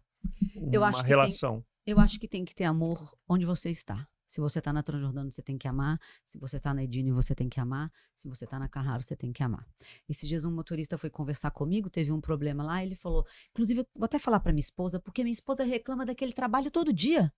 relação? Eu acho que tem que ter amor onde você está. Se você está na Transjordano, você tem que amar. Se você está na Edine, você tem que amar. Se você está na Carraro, você tem que amar. Esses dias um motorista foi conversar comigo, teve um problema lá, ele falou, inclusive, eu vou até falar para minha esposa, porque minha esposa reclama daquele trabalho todo dia.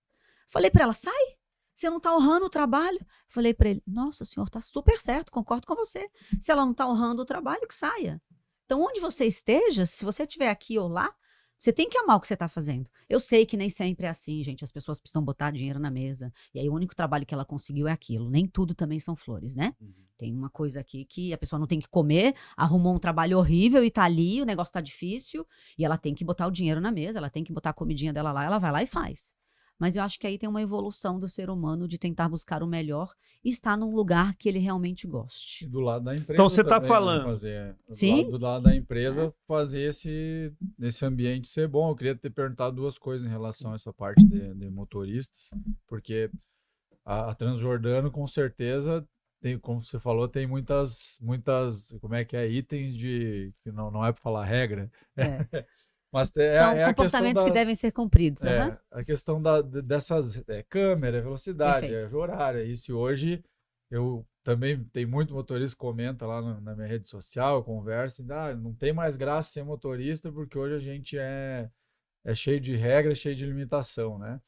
Falei para ela, sai, você não está honrando o trabalho. Falei para ele, nossa, o senhor está super certo, concordo com você. Se ela não está honrando o trabalho, que saia. Então, onde você esteja, se você estiver aqui ou lá, você tem que amar o que você está fazendo. Eu sei que nem sempre é assim, gente. As pessoas precisam botar dinheiro na mesa. E aí o único trabalho que ela conseguiu é aquilo. Nem tudo também são flores, né? Uhum. Tem uma coisa aqui que a pessoa não tem que comer, arrumou um trabalho horrível e tá ali, o negócio tá difícil. E ela tem que botar o dinheiro na mesa, ela tem que botar a comidinha dela lá, ela vai lá e faz. Mas eu acho que aí tem uma evolução do ser humano de tentar buscar o melhor e estar num lugar que ele realmente goste. E do lado da empresa. Então você está também, falando. Né, fazer, Sim? Do lado da empresa, fazer esse ambiente ser bom. Eu queria ter perguntado duas coisas em relação a essa parte de motoristas, porque a Transjordano, com certeza, tem, como você falou, tem muitas, como é que é, itens que não é para falar regra. É. Mas são comportamentos que devem ser cumpridos. A questão dessas câmera, velocidade, horário. Isso hoje, eu também tem muito motorista que comenta lá na minha rede social, eu converso, não tem mais graça ser motorista porque hoje a gente é cheio de regras, cheio de limitação, né?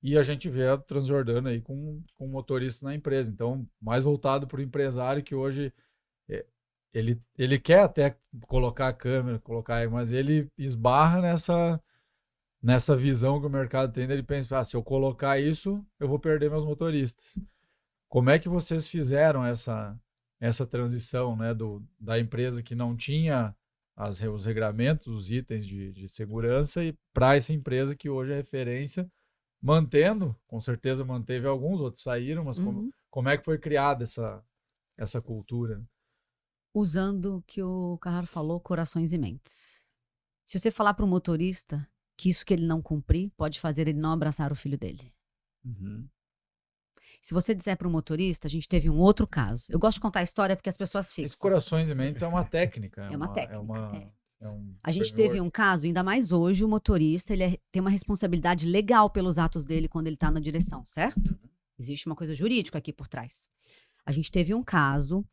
E a gente vê a Transjordano aí com motorista na empresa. Então, mais voltado para o empresário que hoje... Ele quer até colocar a câmera, mas ele esbarra nessa visão que o mercado tem. Ele pensa, se eu colocar isso, eu vou perder meus motoristas. Como é que vocês fizeram essa transição, né, da empresa que não tinha os regramentos, os itens de segurança, e para essa empresa que hoje é referência, mantendo, com certeza manteve alguns, outros saíram, mas como é que foi criada essa cultura? Usando o que o Carraro falou, corações e mentes. Se você falar para o motorista que isso que ele não cumprir pode fazer ele não abraçar o filho dele. Se você disser para o motorista, a gente teve um outro caso. Eu gosto de contar a história porque as pessoas ficam. Esse corações e mentes é uma técnica. É uma técnica. A gente framework. teve um caso, ainda mais hoje, o motorista tem uma responsabilidade legal pelos atos dele quando ele está na direção, certo? Existe uma coisa jurídica aqui por trás. A gente teve um caso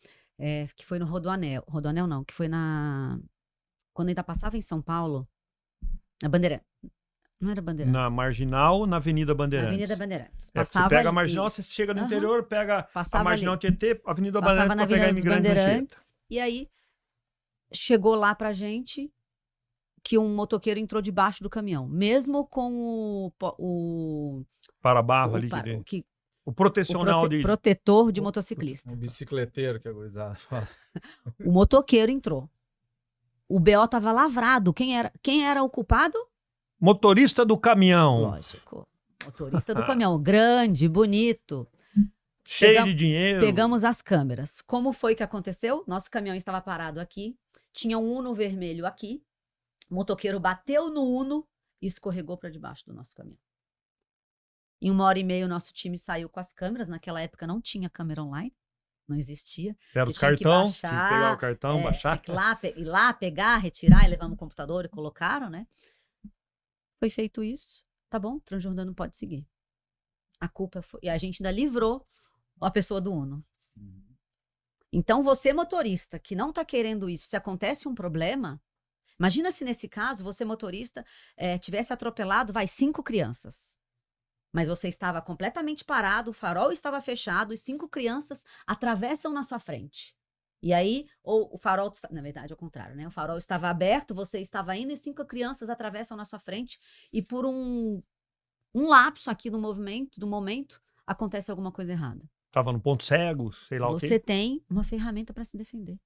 que foi no Rodoanel. Rodoanel não, que foi quando ainda passava em São Paulo, na Bandeirantes. Não era Bandeirantes. Na Marginal, na Avenida Bandeirantes. Na Avenida Bandeirantes. Você pega a Marginal, você chega no interior, pega a Marginal Tietê, Avenida Bandeirantes para pegar imigrantes Bandeirantes. E aí, chegou lá pra gente que um motoqueiro entrou debaixo do caminhão. Mesmo com o para-barro ali. O protecional de... protetor de motociclista. Um bicicleteiro, que a gurizada fala. O motoqueiro entrou. O BO tava lavrado. Quem era o culpado? Motorista do caminhão. Lógico. Motorista do caminhão. Grande, bonito. Cheio de dinheiro. Pegamos as câmeras. Como foi que aconteceu? Nosso caminhão estava parado aqui. Tinha um Uno vermelho aqui. O motoqueiro bateu no Uno e escorregou para debaixo do nosso caminhão. Em 1h30 o nosso time saiu com as câmeras. Naquela época não tinha câmera online. Não existia. Era os cartões. Tinha que pegar o cartão, baixar. Tinha que ir lá, pegar, retirar e levamos o computador e colocaram, né? Foi feito isso. Tá bom, Transjordano pode seguir. A culpa foi... E a gente ainda livrou a pessoa do Uno. Então, você motorista que não tá querendo isso, se acontece um problema, imagina se nesse caso, você motorista tivesse atropelado, 5 crianças. Mas você estava completamente parado, o farol estava fechado e 5 crianças atravessam na sua frente. E aí, ou o farol, na verdade, ao contrário, né? O farol estava aberto, você estava indo e 5 crianças atravessam na sua frente e por um lapso aqui do momento, acontece alguma coisa errada. Tava no ponto cego, sei lá o quê. Você tem uma ferramenta para se defender.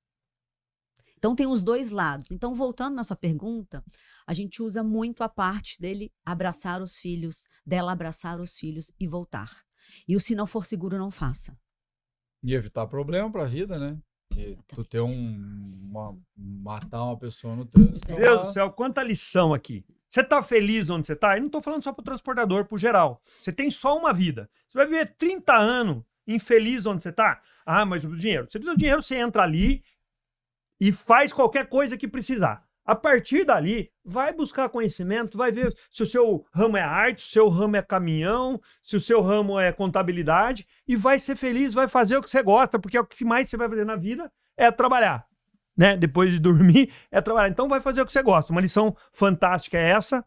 Então, tem os dois lados. Então, voltando na sua pergunta, a gente usa muito a parte dele abraçar os filhos, dela abraçar os filhos e voltar. E o se não for seguro, não faça. E evitar problema para a vida, né? E tu ter matar uma pessoa no trânsito. Deus do céu, quanta lição aqui. Você tá feliz onde você tá? Eu não tô falando só pro transportador, pro geral. Você tem só uma vida. Você vai viver 30 anos infeliz onde você tá? Ah, mas o dinheiro. Você precisa do dinheiro, você entra ali e faz qualquer coisa que precisar. A partir dali, vai buscar conhecimento, vai ver se o seu ramo é arte, se o seu ramo é caminhão, se o seu ramo é contabilidade, e vai ser feliz, vai fazer o que você gosta, porque é o que mais você vai fazer na vida é trabalhar, né? Depois de dormir, é trabalhar. Então vai fazer o que você gosta. Uma lição fantástica é essa.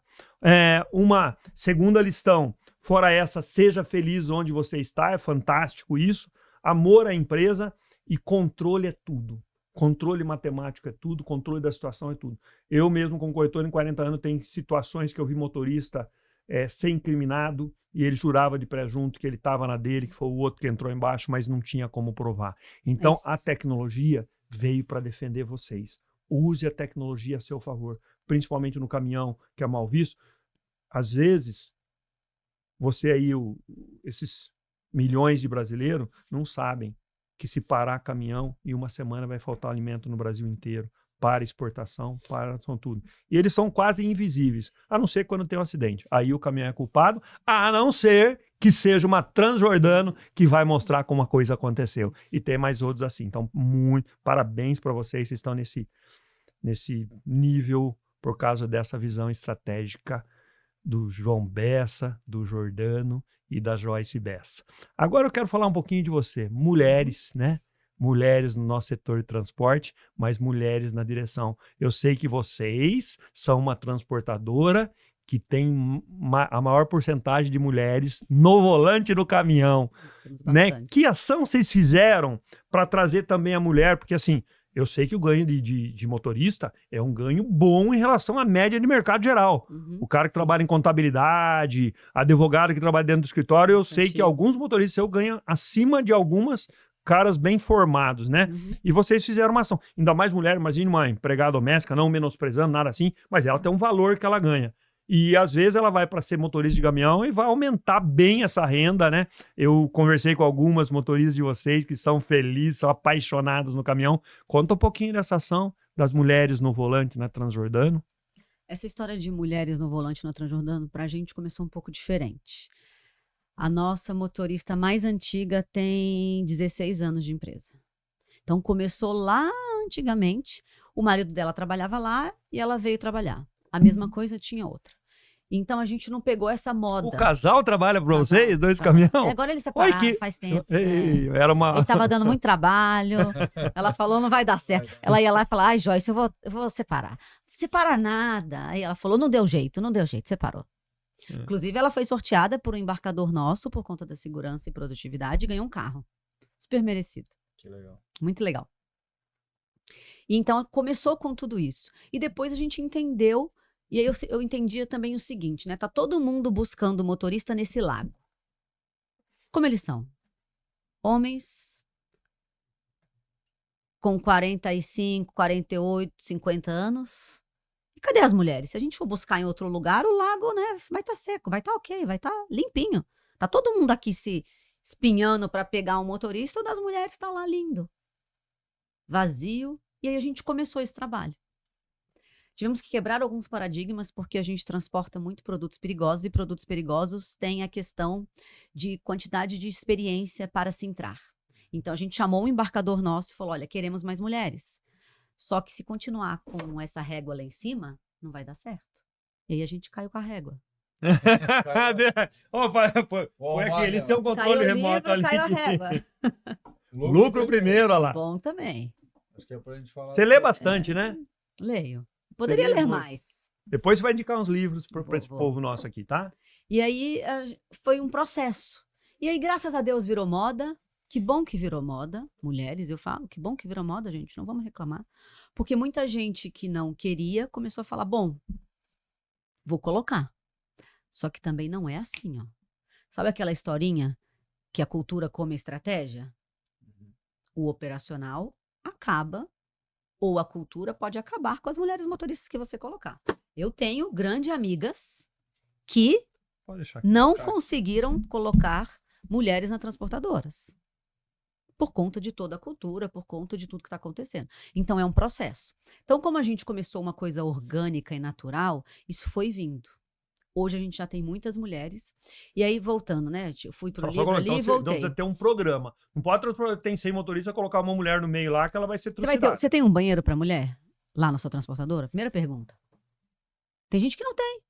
Uma segunda lição, fora essa, seja feliz onde você está, é fantástico isso. Amor à empresa e controle é tudo. Controle matemático é tudo, controle da situação é tudo. Eu mesmo, como corretor em 40 anos, tenho situações que eu vi motorista ser incriminado e ele jurava de pré-junto que ele estava na dele, que foi o outro que entrou embaixo, mas não tinha como provar. Então, a tecnologia veio para defender vocês. Use a tecnologia a seu favor, principalmente no caminhão, que é mal visto. Às vezes, você aí, esses milhões de brasileiros, não sabem que se parar caminhão, em uma semana vai faltar alimento no Brasil inteiro, para exportação, para tudo. E eles são quase invisíveis, a não ser quando tem um acidente. Aí o caminhão é culpado, a não ser que seja uma Transjordano que vai mostrar como a coisa aconteceu. E tem mais outros assim. Então, parabéns para vocês estão nesse nível por causa dessa visão estratégica do João Bessa, do Jordano e da Joyce Bessa. Agora eu quero falar um pouquinho de você. Mulheres, né? Mulheres no nosso setor de transporte, mas mulheres na direção. Eu sei que vocês são uma transportadora que tem a maior porcentagem de mulheres no volante do caminhão, né? Que ação vocês fizeram para trazer também a mulher? Porque assim, Eu sei que o ganho de motorista é um ganho bom em relação à média de mercado geral. O cara que Sim. trabalha em contabilidade, advogado que trabalha dentro do escritório, eu sei que Administrativo. alguns motoristas eu ganho acima de algumas caras bem formados, né? Uhum. E vocês fizeram uma ação. Ainda mais mulher, imagine uma empregada doméstica, não menosprezando, nada assim, mas ela tem um valor que ela ganha. E às vezes ela vai para ser motorista de caminhão e vai aumentar bem essa renda, né? Eu conversei com algumas motoristas de vocês que são felizes, são apaixonadas no caminhão. Conta um pouquinho dessa ação das mulheres no volante na Transjordano. Essa história de mulheres no volante na Transjordano, pra gente começou um pouco diferente. A nossa motorista mais antiga tem 16 anos de empresa. Então começou lá antigamente, o marido dela trabalhava lá e ela veio trabalhar. A mesma coisa tinha outra. Então a gente não pegou essa moda. O casal trabalha para Casal, vocês, dois trabalha. caminhão? Agora eles separaram que- faz tempo. Ei, era uma... Ele tava dando muito trabalho. Ela falou, não vai dar certo. Ela ia lá e falava, ai, Joyce, eu vou separar. Separa nada. Aí ela falou, não deu jeito, separou. Inclusive, ela foi sorteada por um embarcador nosso, por conta da segurança e produtividade, e ganhou um carro. Super merecido. Que legal. Muito legal. E então, começou com tudo isso. E depois a gente entendeu, e aí eu entendia também o seguinte, né? Tá todo mundo buscando motorista nesse lago. Como eles são? Homens com 45, 48, 50 anos. E cadê as mulheres? Se a gente for buscar em outro lugar, o lago, né, vai estar seco, vai estar ok, vai estar limpinho. Tá todo mundo aqui se espinhando para pegar um motorista, o das mulheres está lá lindo, vazio. E aí a gente começou esse trabalho. Tivemos que quebrar alguns paradigmas porque a gente transporta muito produtos perigosos e produtos perigosos têm a questão de quantidade de experiência para se entrar. Então a gente chamou um embarcador nosso e falou, olha, queremos mais mulheres. Só que se continuar com essa régua lá em cima, não vai dar certo. E aí a gente caiu com a régua. Opa, foi aqui, eles têm um Caiu controle o remoto livro, ali. caiu a régua. Lucro primeiro, olha lá. Bom também. Acho que é pra gente falar. Você lê bastante, né? Leio. Poderia lê ler muito. mais. Depois você vai indicar uns livros para esse Vou. povo nosso aqui, tá? E aí foi um processo. E aí, graças a Deus, virou moda. Que bom que virou moda. Mulheres, eu falo, que bom que virou moda, gente. Não vamos reclamar. Porque muita gente que não queria começou a falar, bom, vou colocar. Só que também não é assim, ó. Sabe aquela historinha que a cultura come a estratégia? O operacional acaba, ou a cultura pode acabar com as mulheres motoristas que você colocar. Eu tenho grandes amigas que Pode deixar aqui. não conseguiram colocar mulheres nas transportadoras. Por conta de toda a cultura, por conta de tudo que está acontecendo. Então, é um processo. Então, como a gente começou uma coisa orgânica e natural, isso foi vindo. Hoje a gente já tem muitas mulheres. E aí, voltando, né? Eu fui pro livro ali e voltei. Então precisa ter um programa. Não pode ter 100 motoristas colocar uma mulher no meio lá que ela vai ser trucidada. Você tem um banheiro para mulher lá na sua transportadora? Primeira pergunta. Tem gente que não tem.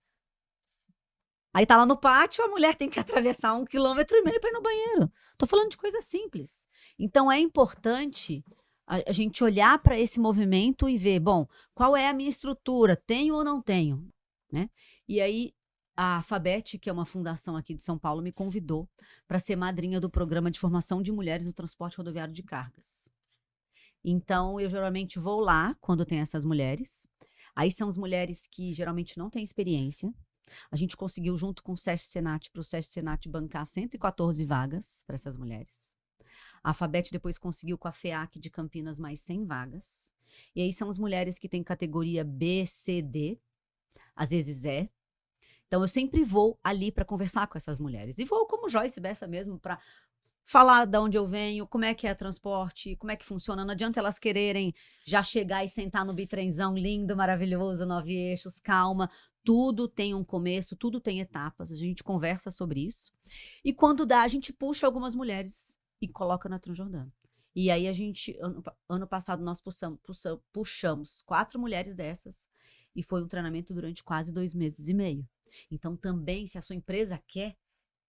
Aí tá lá no pátio, a mulher tem que atravessar 1,5 km para ir no banheiro. Tô falando de coisa simples. Então é importante a gente olhar para esse movimento e ver, bom, qual é a minha estrutura? Tenho ou não tenho? Né? E aí a Fabete, que é uma fundação aqui de São Paulo, me convidou para ser madrinha do programa de formação de mulheres no transporte rodoviário de cargas. Então eu geralmente vou lá quando tem essas mulheres. Aí são as mulheres que geralmente não têm experiência. A gente conseguiu, junto com o SESC Senat, para o SESC Senat bancar 114 vagas para essas mulheres. A Fabete depois conseguiu com a FEAC de Campinas mais 100 vagas. E aí são as mulheres que têm categoria B, C, D, às vezes E. Então eu sempre vou ali para conversar com essas mulheres. E vou como Joyce Bessa mesmo para falar de onde eu venho, como é que é transporte, como é que funciona. Não adianta elas quererem já chegar e sentar no bitrenzão lindo, maravilhoso, 9 eixos, calma. Tudo tem um começo, tudo tem etapas. A gente conversa sobre isso. E quando dá, a gente puxa algumas mulheres e coloca na Transjordano. E aí a gente, ano passado, nós puxamos 4 mulheres dessas. E foi um treinamento durante quase 2 meses e meio. Então também, se a sua empresa quer,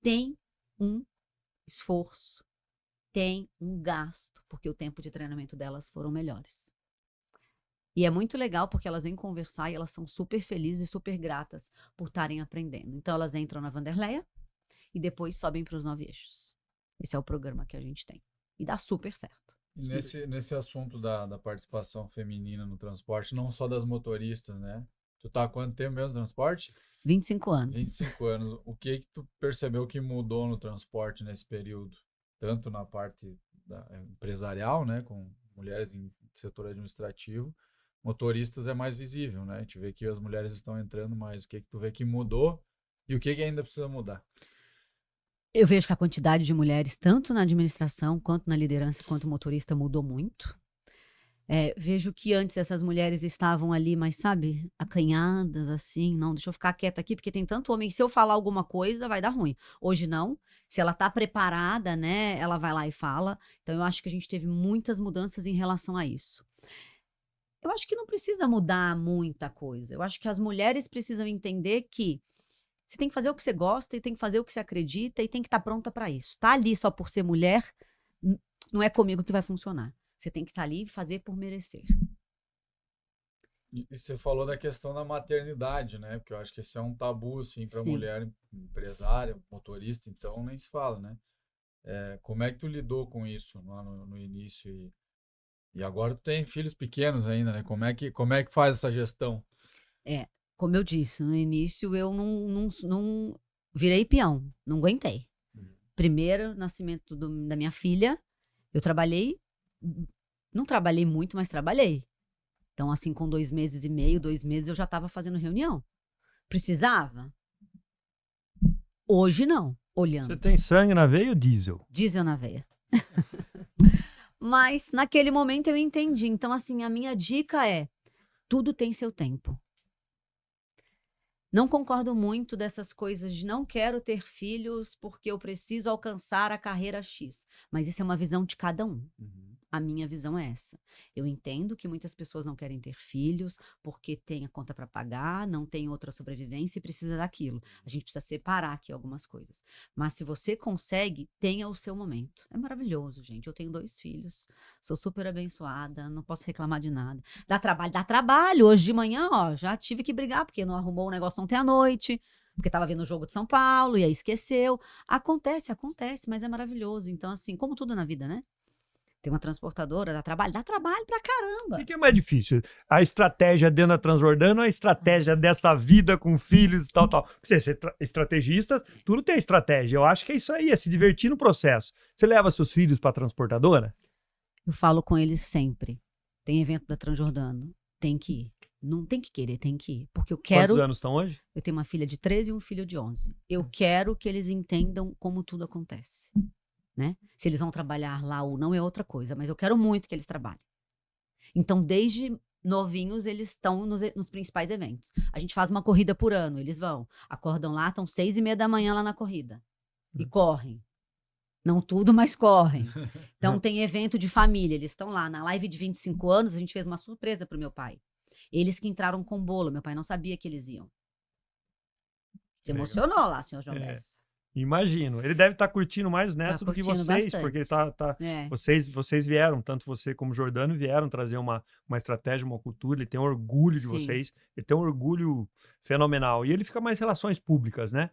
tem um esforço, tem um gasto, porque o tempo de treinamento delas foram melhores. E é muito legal porque elas vêm conversar e elas são super felizes e super gratas por estarem aprendendo. Então elas entram na Vanderleia e depois sobem para os 9 eixos. Esse é o programa que a gente tem. E dá super certo. E nesse assunto da participação feminina no transporte, não só das motoristas, né? Tu tá há quanto tempo mesmo no transporte? 25 anos. 25 anos. O que tu percebeu que mudou no transporte nesse período? Tanto na parte empresarial, né? Com mulheres em setor administrativo. Motoristas é mais visível, né? A gente vê que as mulheres estão entrando mais. O que tu vê que mudou e o que ainda precisa mudar? Eu vejo que a quantidade de mulheres, tanto na administração, quanto na liderança, quanto motorista, mudou muito. Vejo que antes essas mulheres estavam ali, mas sabe, acanhadas, assim, não, deixa eu ficar quieta aqui, porque tem tanto homem, se eu falar alguma coisa, vai dar ruim. Hoje não, se ela tá preparada, né, ela vai lá e fala. Então eu acho que a gente teve muitas mudanças em relação a isso. Eu acho que não precisa mudar muita coisa. Eu acho que as mulheres precisam entender que você tem que fazer o que você gosta e tem que fazer o que você acredita e tem que estar pronta para isso. Tá ali só por ser mulher, não é comigo que vai funcionar. Você tem que estar ali e fazer por merecer. E você falou da questão da maternidade, né? Porque eu acho que esse é um tabu, assim, para mulher empresária, motorista, então nem se fala, né? Como é que tu lidou com isso lá no início? E agora tu tem filhos pequenos ainda, né? Como é que faz essa gestão? Como eu disse, no início eu não virei peão, não aguentei. Primeiro nascimento da minha filha, eu trabalhei, não trabalhei muito, mas trabalhei. Então, assim, com 2 meses e meio, 2 meses, eu já estava fazendo reunião. Precisava? Hoje não, olhando. Você tem sangue na veia ou diesel? Diesel na veia. Mas naquele momento eu entendi. Então, assim, a minha dica é: tudo tem seu tempo. Não concordo muito dessas coisas de não quero ter filhos porque eu preciso alcançar a carreira X. Mas isso é uma visão de cada um. A minha visão é essa. Eu entendo que muitas pessoas não querem ter filhos porque tem a conta para pagar, não tem outra sobrevivência e precisa daquilo. A gente precisa separar aqui algumas coisas. Mas se você consegue, tenha o seu momento. É maravilhoso, gente. Eu tenho 2 filhos, sou super abençoada, não posso reclamar de nada. Dá trabalho. Hoje de manhã, ó, já tive que brigar porque não arrumou o negócio ontem à noite, porque estava vendo o jogo de São Paulo e aí esqueceu. Acontece, mas é maravilhoso. Então, assim, como tudo na vida, né? Tem uma transportadora, dá trabalho pra caramba. O que é mais difícil? A estratégia dentro da Transjordano ou a estratégia dessa vida com filhos e tal? Você ser estrategista, tudo tem estratégia. Eu acho que é isso aí, é se divertir no processo. Você leva seus filhos para a transportadora? Eu falo com eles sempre. Tem evento da Transjordano, tem que ir. Não tem que querer, tem que ir. Porque eu quero... Quantos anos estão hoje? Eu tenho uma filha de 13 e um filho de 11. Eu quero que eles entendam como tudo acontece. Né? Se eles vão trabalhar lá ou não é outra coisa, mas eu quero muito que eles trabalhem. Então, desde novinhos, eles estão nos principais eventos. A gente faz uma corrida por ano, eles vão. Acordam lá, estão 6:30 da manhã lá na corrida. E correm. Não tudo, mas correm. Então, tem evento de família, eles estão lá. Na live de 25 anos, a gente fez uma surpresa pro meu pai. Eles que entraram com bolo, meu pai não sabia que eles iam. Se emocionou lá, senhor João Bessa. Imagino. Ele deve estar curtindo mais os netos do que vocês, bastante. porque vocês vieram, tanto você como o Jordano vieram trazer uma estratégia, uma cultura, ele tem orgulho de vocês, ele tem um orgulho fenomenal. E ele fica mais relações públicas, né?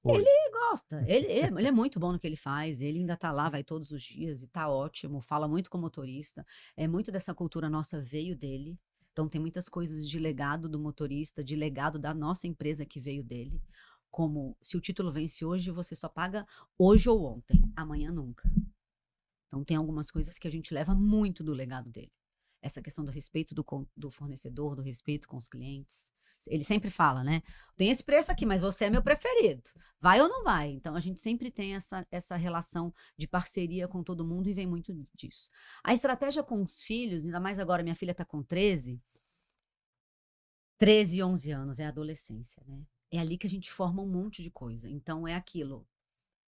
Hoje. Ele gosta, ele é muito bom no que ele faz, ele ainda tá lá, vai todos os dias e tá ótimo, fala muito com o motorista, muito dessa cultura nossa veio dele, então tem muitas coisas de legado do motorista, de legado da nossa empresa que veio dele. Como se o título vence hoje, você só paga hoje ou ontem, amanhã nunca. Então tem algumas coisas que a gente leva muito do legado dele. Essa questão do respeito do fornecedor, do respeito com os clientes. Ele sempre fala, né? Tem esse preço aqui, mas você é meu preferido. Vai ou não vai? Então a gente sempre tem essa relação de parceria com todo mundo e vem muito disso. A estratégia com os filhos, ainda mais agora minha filha está com 13 e 11 anos, é a adolescência, né? É ali que a gente forma um monte de coisa. Então, é aquilo.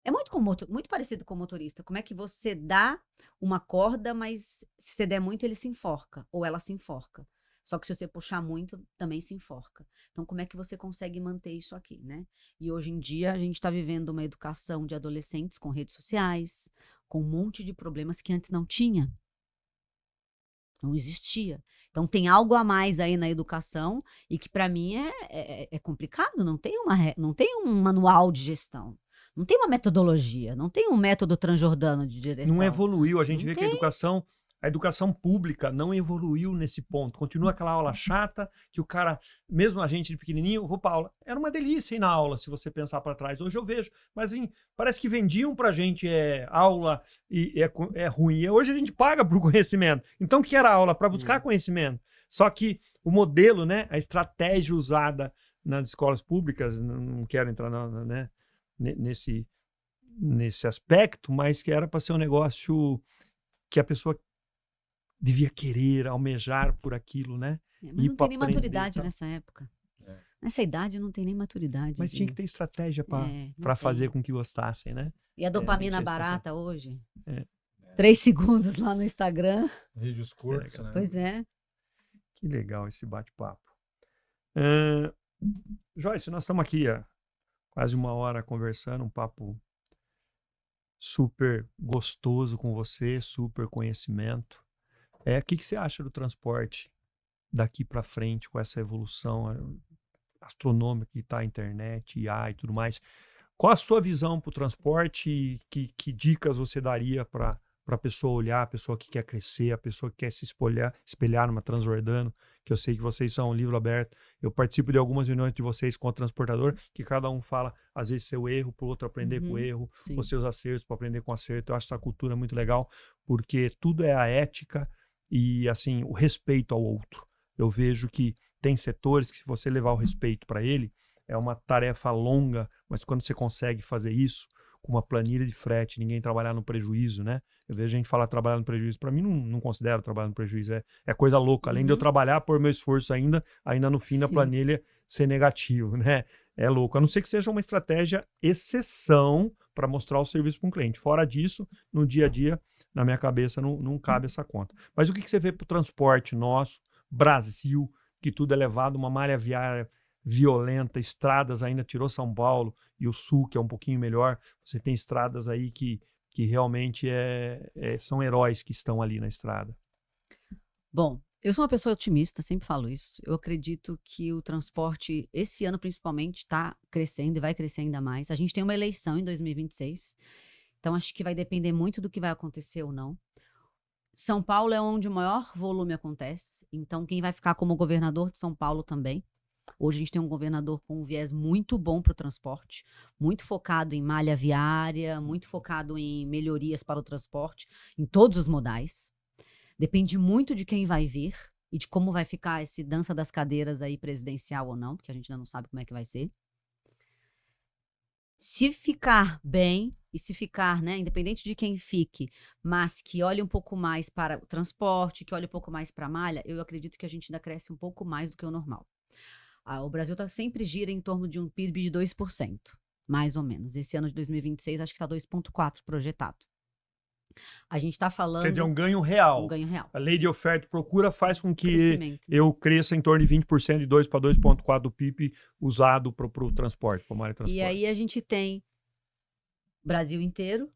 É muito parecido com o motorista. Como é que você dá uma corda, mas se você der muito, ele se enforca. Ou ela se enforca. Só que se você puxar muito, também se enforca. Então, como é que você consegue manter isso aqui, né? E hoje em dia, a gente está vivendo uma educação de adolescentes com redes sociais, com um monte de problemas que antes não tinha. Não existia. Então, tem algo a mais aí na educação e que, para mim, é complicado. Não tem um manual de gestão. Não tem uma metodologia. Não tem um método transjordano de direção. Não evoluiu. A gente vê que a educação a educação pública não evoluiu nesse ponto. Continua aquela aula chata, que o cara, mesmo a gente de pequenininho, eu vou para aula. Era uma delícia ir na aula, se você pensar para trás. Hoje eu vejo, mas assim, parece que vendiam para a gente aula e é ruim. E hoje a gente paga por conhecimento. Então, o que era aula? Para buscar conhecimento. Só que o modelo, né, a estratégia usada nas escolas públicas, não quero entrar né, nesse aspecto, mas que era para ser um negócio que a pessoa devia querer, almejar por aquilo, né? Mas não tem nem maturidade tá? nessa época. Nessa idade não tem nem maturidade. Mas tinha que ter estratégia para fazer com que gostassem, né? E a dopamina barata hoje? 3 3 segundos lá no Instagram. Vídeos curtos, né? Pois é. Que legal esse bate-papo. Joyce, nós estamos aqui há quase 1 hora conversando, um papo super gostoso com você, super conhecimento. O que você acha do transporte daqui para frente, com essa evolução astronômica que está a internet, IA e tudo mais? Qual a sua visão para o transporte e que dicas você daria para a pessoa olhar, a pessoa que quer crescer, a pessoa que quer se espelhar numa Transjordano, que eu sei que vocês são um livro aberto. Eu participo de algumas reuniões de vocês com o transportador, que cada um fala, às vezes, seu erro, para o outro aprender com o erro, os seus acertos para aprender com o acerto. Eu acho essa cultura muito legal, porque tudo é a ética e, assim, o respeito ao outro. Eu vejo que tem setores que, se você levar o respeito para ele, é uma tarefa longa, mas quando você consegue fazer isso, com uma planilha de frete, ninguém trabalhar no prejuízo, né? Eu vejo gente falar trabalhar no prejuízo. Para mim, não considero trabalhar no prejuízo. É coisa louca. Além de eu trabalhar por meu esforço ainda no fim da planilha ser negativo, né? É louco. A não ser que seja uma estratégia exceção para mostrar o serviço para um cliente. Fora disso, no dia a dia, na minha cabeça, não cabe essa conta. Mas o que você vê para o transporte nosso, Brasil, que tudo é levado, uma malha viária violenta, estradas ainda, tirou São Paulo e o Sul, que é um pouquinho melhor. Você tem estradas aí que realmente são heróis que estão ali na estrada. Bom, eu sou uma pessoa otimista, sempre falo isso. Eu acredito que o transporte, esse ano principalmente, está crescendo e vai crescer ainda mais. A gente tem uma eleição em 2026, então acho que vai depender muito do que vai acontecer ou não. São Paulo é onde o maior volume acontece, então quem vai ficar como governador de São Paulo também. Hoje a gente tem um governador com um viés muito bom para o transporte, muito focado em malha viária, muito focado em melhorias para o transporte, em todos os modais. Depende muito de quem vai vir e de como vai ficar esse dança das cadeiras aí presidencial ou não, porque a gente ainda não sabe como é que vai ser. Se ficar bem e se ficar, né, independente de quem fique, mas que olhe um pouco mais para o transporte, que olhe um pouco mais para a malha, eu acredito que a gente ainda cresce um pouco mais do que o normal. O Brasil sempre gira em torno de um PIB de 2%, mais ou menos. Esse ano de 2026, acho que está 2,4% projetado. A gente está falando... Quer dizer, um ganho real. Um ganho real. A lei de oferta e procura faz com que Crescimento. eu cresça em torno de 20%, de 2 para 2,4% do PIB usado para o transporte, para o malha transporte. E aí a gente tem Brasil inteiro,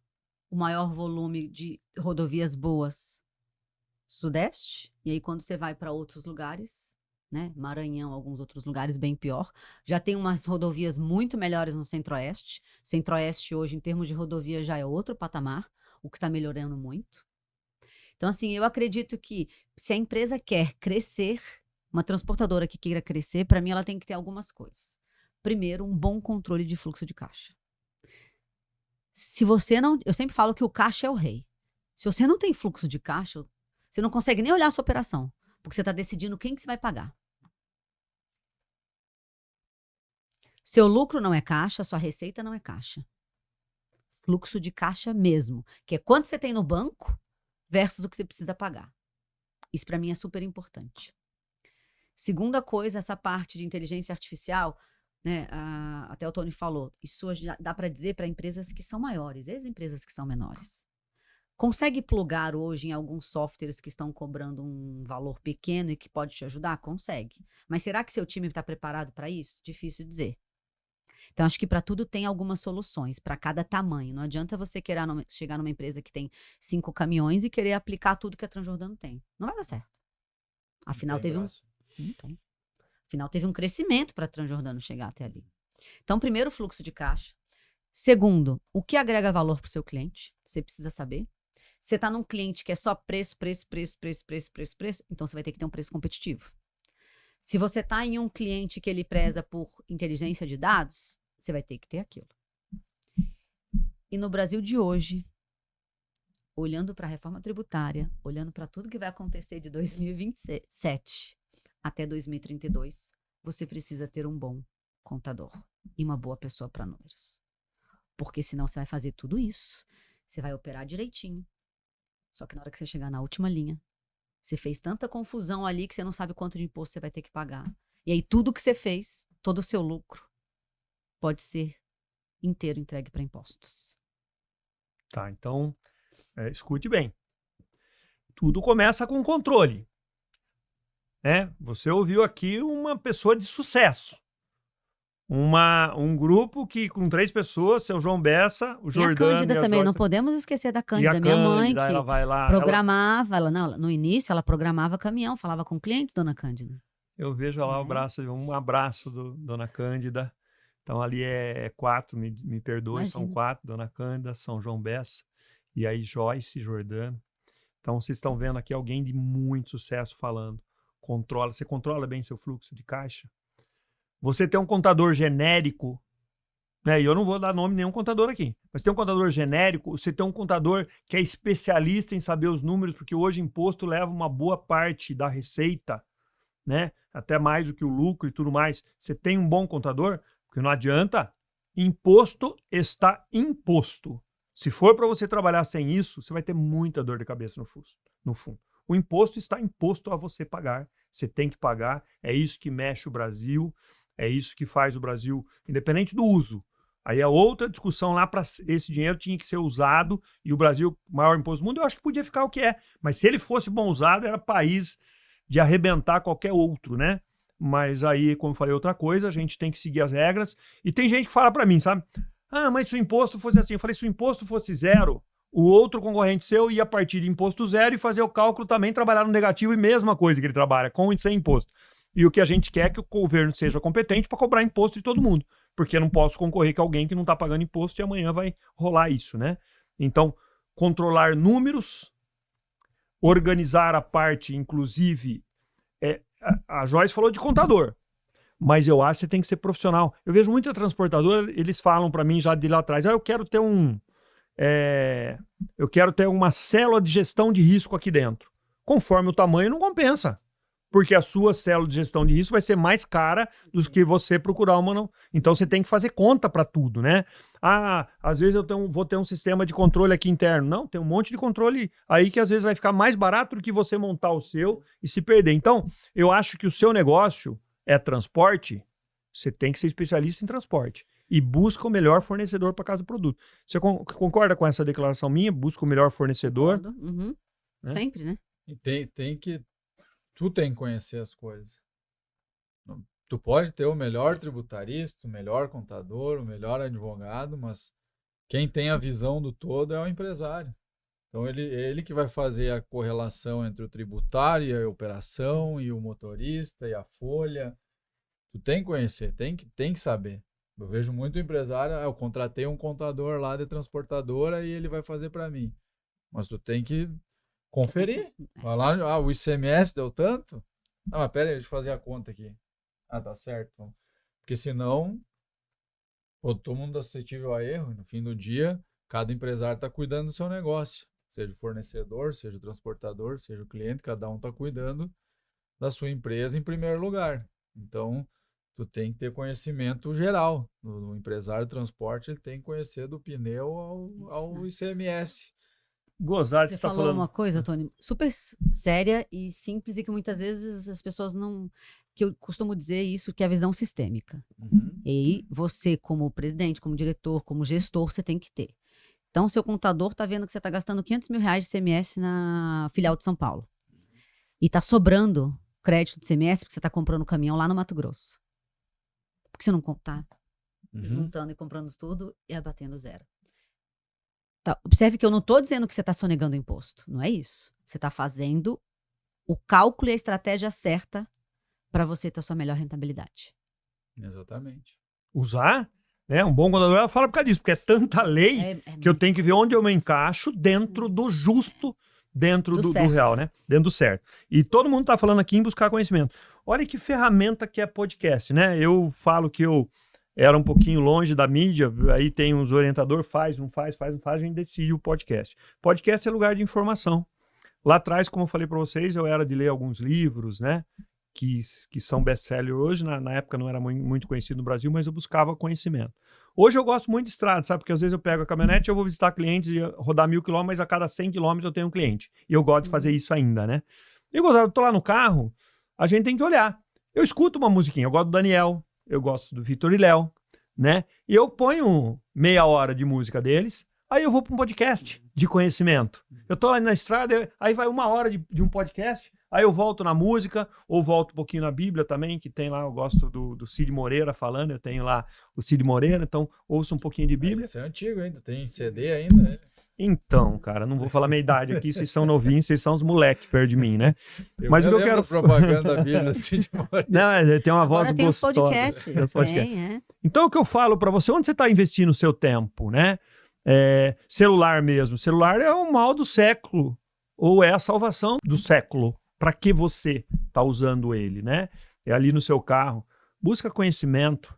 o maior volume de rodovias boas Sudeste, e aí quando você vai para outros lugares... né? Maranhão, alguns outros lugares bem pior. Já tem umas rodovias muito melhores no Centro-Oeste. Centro-Oeste hoje, em termos de rodovia, já é outro patamar, o que está melhorando muito. Então, assim, eu acredito que se a empresa quer crescer, uma transportadora que queira crescer, para mim ela tem que ter algumas coisas. Primeiro, um bom controle de fluxo de caixa. Se você não... Eu sempre falo que o caixa é o rei. Se você não tem fluxo de caixa, você não consegue nem olhar a sua operação. Porque você está decidindo quem que você vai pagar. Seu lucro não é caixa, sua receita não é caixa. Fluxo de caixa mesmo, que é quanto você tem no banco versus o que você precisa pagar. Isso para mim é super importante. Segunda coisa, essa parte de inteligência artificial, né, até o Tony falou, isso dá para dizer para empresas que são maiores, e as empresas que são menores. Consegue plugar hoje em alguns softwares que estão cobrando um valor pequeno e que pode te ajudar? Consegue. Mas será que seu time está preparado para isso? Difícil dizer. Então, acho que para tudo tem algumas soluções, para cada tamanho. Não adianta você querer chegar numa empresa que tem 5 caminhões e querer aplicar tudo que a Transjordano tem. Não vai dar certo. Afinal, Afinal, teve um crescimento para a Transjordano chegar até ali. Então, primeiro, o fluxo de caixa. Segundo, o que agrega valor para o seu cliente? Você precisa saber. Você está num cliente que é só preço, então você vai ter que ter um preço competitivo. Se você está em um cliente que ele preza por inteligência de dados, você vai ter que ter aquilo. E no Brasil de hoje, olhando para a reforma tributária, olhando para tudo que vai acontecer de 2027 até 2032, você precisa ter um bom contador e uma boa pessoa para números. Porque senão você vai fazer tudo isso, você vai operar direitinho, só que na hora que você chegar na última linha, você fez tanta confusão ali que você não sabe quanto de imposto você vai ter que pagar. E aí tudo que você fez, todo o seu lucro, pode ser inteiro entregue para impostos. Tá, então, escute bem. Tudo começa com controle. Né? Você ouviu aqui uma pessoa de sucesso. Um grupo que com 3 pessoas, seu João Bessa, o Jordano e a Cândida também, Joyce, não podemos esquecer da e Cândida, a minha mãe, Cândida, que ela vai lá, programava, no início ela programava caminhão, falava com clientes, dona Cândida. eu vejo lá um abraço do Dona Cândida. Então ali é 4, me perdoe, Imagina. são 4, Dona Cândida, São João Bessa, e aí Joyce, Jordano. Então vocês estão vendo aqui alguém de muito sucesso falando. Você controla bem seu fluxo de caixa? Você tem um contador genérico, né? E eu não vou dar nome nenhum contador aqui, mas tem um contador genérico, você tem um contador que é especialista em saber os números, porque hoje imposto leva uma boa parte da receita, né? Até mais do que o lucro e tudo mais. Você tem um bom contador, porque não adianta, imposto está imposto. Se for para você trabalhar sem isso, você vai ter muita dor de cabeça no fundo. O imposto está imposto a você pagar. Você tem que pagar. É isso que mexe o Brasil. É isso que faz o Brasil, independente do uso. Aí é outra discussão lá para esse dinheiro tinha que ser usado e o Brasil, maior imposto do mundo, eu acho que podia ficar o que é. Mas se ele fosse bom usado, era país de arrebentar qualquer outro, né? Mas aí, como eu falei, outra coisa, a gente tem que seguir as regras. E tem gente que fala para mim, sabe? Ah, mas se o imposto fosse assim, eu falei, se o imposto fosse 0, o outro concorrente seu ia partir de imposto 0 e fazer o cálculo também, trabalhar no negativo e mesma coisa que ele trabalha, com e sem imposto. E o que a gente quer é que o governo seja competente para cobrar imposto de todo mundo, porque eu não posso concorrer com alguém que não está pagando imposto e amanhã vai rolar isso, né? Então, controlar números, organizar a parte, inclusive, a Joyce falou de contador, mas eu acho que você tem que ser profissional. Eu vejo muita transportadora, eles falam para mim já de lá atrás, eu quero ter uma célula de gestão de risco aqui dentro. Conforme o tamanho, não compensa. Porque a sua célula de gestão de risco vai ser mais cara do que você procurar uma. Não. Então você tem que fazer conta para tudo, né? Ah, às vezes vou ter um sistema de controle aqui interno. Não, tem um monte de controle aí que às vezes vai ficar mais barato do que você montar o seu e se perder. Então, eu acho que o seu negócio é transporte, você tem que ser especialista em transporte. E busca o melhor fornecedor para cada produto. Você concorda com essa declaração minha? Busca o melhor fornecedor. Uhum. Né? Sempre, né? E tu tem que conhecer as coisas. Tu pode ter o melhor tributarista, o melhor contador, o melhor advogado, mas quem tem a visão do todo é o empresário. Então ele que vai fazer a correlação entre o tributário e a operação e o motorista e a folha. Tu tem que conhecer, tem que saber. Eu vejo muito empresário, eu contratei um contador lá de transportadora e ele vai fazer para mim. Mas tu tem que conferir. Vai lá, o ICMS deu tanto? Não, mas pera aí, deixa eu fazer a conta aqui. Ah, tá certo. Porque senão, todo mundo é suscetível a erro. No fim do dia, cada empresário está cuidando do seu negócio. Seja o fornecedor, seja o transportador, seja o cliente, cada um está cuidando da sua empresa em primeiro lugar. Então, tu tem que ter conhecimento geral. O empresário de transporte, ele tem que conhecer do pneu ao ICMS. Gozado, Você tá falou falando uma coisa, Tony, super séria e simples e que muitas vezes as pessoas não... Que eu costumo dizer isso, que é a visão sistêmica. Uhum. E aí, você, como presidente, como diretor, como gestor, você tem que ter. Então, seu contador está vendo que você está gastando R$500 mil de ICMS na filial de São Paulo. E está sobrando crédito de ICMS porque você está comprando caminhão lá no Mato Grosso. Por que você não está juntando e comprando tudo e abatendo 0? Tá, observe que eu não estou dizendo que você está sonegando imposto. Não é isso. Você está fazendo o cálculo e a estratégia certa para você ter a sua melhor rentabilidade. Exatamente. usar né? Um bom contador, ela fala por causa disso, porque é tanta lei que eu muito tenho que ver onde eu me encaixo dentro do justo, dentro Do do certo. real, né? Dentro do certo. E todo mundo tá falando aqui em buscar conhecimento. Olha que ferramenta que é podcast, né? Eu falo que eu era um pouquinho longe da mídia, aí tem uns orientador, faz, não faz, a gente decide o podcast. Podcast é lugar de informação. Lá atrás, como eu falei para vocês, eu era de ler alguns livros, né? Que são best-seller hoje, na época não era muito conhecido no Brasil, mas eu buscava conhecimento. Hoje eu gosto muito de estrada, sabe? Porque às vezes eu pego a caminhonete, eu vou visitar clientes e rodar 1.000 quilômetros, mas a cada 100 quilômetros eu tenho um cliente. E eu gosto de fazer isso ainda, né? E eu tô lá no carro, a gente tem que olhar. Eu escuto uma musiquinha, eu gosto do Daniel, eu gosto do Vitor e Léo, né? E eu ponho meia hora de música deles, aí eu vou para um podcast de conhecimento. Eu tô lá na estrada, aí vai 1 hora de um podcast, aí eu volto na música, ou volto um pouquinho na Bíblia também, que tem lá, eu gosto do Cid Moreira falando, eu tenho lá o Cid Moreira, então ouço um pouquinho de Bíblia. Isso é antigo ainda, tem CD ainda, né? Então, cara, não vou falar minha idade aqui, vocês são novinhos, vocês são os moleques perto de mim, né? Mas o que eu quero... propaganda da Bíblia, assim, de Não, tem uma Agora voz tem os gostosa. podcasts. Tem os podcasts. Tem. Então, o que eu falo para você, onde você está investindo o seu tempo, né? Celular mesmo. Celular é o mal do século, ou é a salvação do século. Para que você está usando ele, né? É ali no seu carro. Busca conhecimento.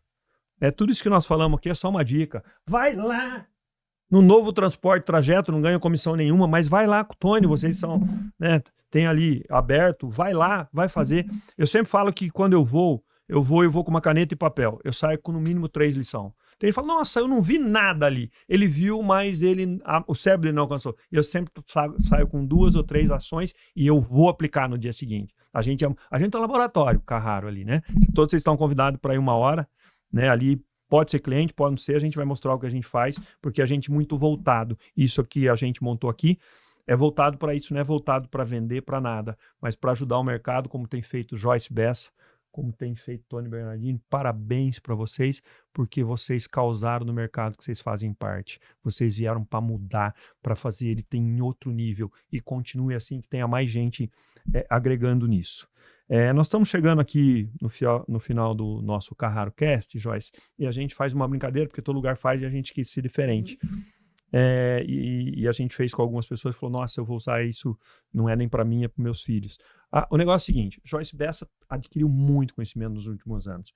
Tudo isso que nós falamos aqui é só uma dica. Vai lá no Novo Transporte Trajeto, não ganha comissão nenhuma, mas vai lá com o Tony, vocês são, né? Tem ali aberto, vai lá, vai fazer. Eu sempre falo que quando eu vou com uma caneta e papel. Eu saio com no mínimo 3 lições. Então ele fala, nossa, eu não vi nada ali. Ele viu, mas o cérebro dele não alcançou. Eu sempre saio com 2 ou 3 ações e eu vou aplicar no dia seguinte. A gente é um laboratório, Carraro ali, né? Todos vocês estão convidados para ir 1 hora, né? Ali pode ser cliente, pode não ser, a gente vai mostrar o que a gente faz, porque a gente é muito voltado. Isso aqui a gente montou aqui é voltado para isso, não é voltado para vender, para nada, mas para ajudar o mercado, como tem feito Joyce Bessa, como tem feito Tony Bernardini. Parabéns para vocês, porque vocês causaram no mercado que vocês fazem parte. Vocês vieram para mudar, para fazer ele ter em outro nível e continue assim, que tenha mais gente agregando nisso. Nós estamos chegando aqui no final do nosso Carraro Cast, Joyce, e a gente faz uma brincadeira, porque todo lugar faz e a gente quis ser diferente. E a gente fez com algumas pessoas e falou, nossa, eu vou usar isso, não é nem para mim, é para meus filhos. O negócio é o seguinte, Joyce Bessa adquiriu muito conhecimento nos últimos anos.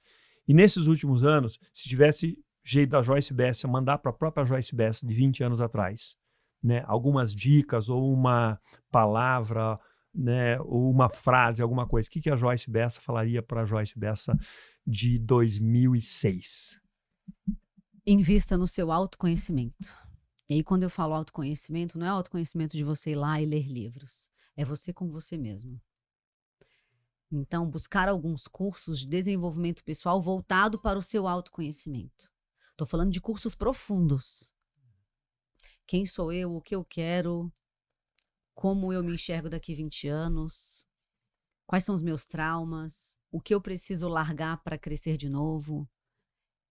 E nesses últimos anos, se tivesse jeito da Joyce Bessa mandar para a própria Joyce Bessa de 20 anos atrás, né, algumas dicas ou uma palavra, né, ou uma frase, alguma coisa, o que a Joyce Bessa falaria para a Joyce Bessa de 2006? Invista no seu autoconhecimento. E aí, quando eu falo autoconhecimento, não é autoconhecimento de você ir lá e ler livros. É você com você mesmo. Então, buscar alguns cursos de desenvolvimento pessoal voltado para o seu autoconhecimento. Estou falando de cursos profundos. Quem sou eu? O que eu quero? Como eu me enxergo daqui 20 anos? Quais são os meus traumas? O que eu preciso largar para crescer de novo?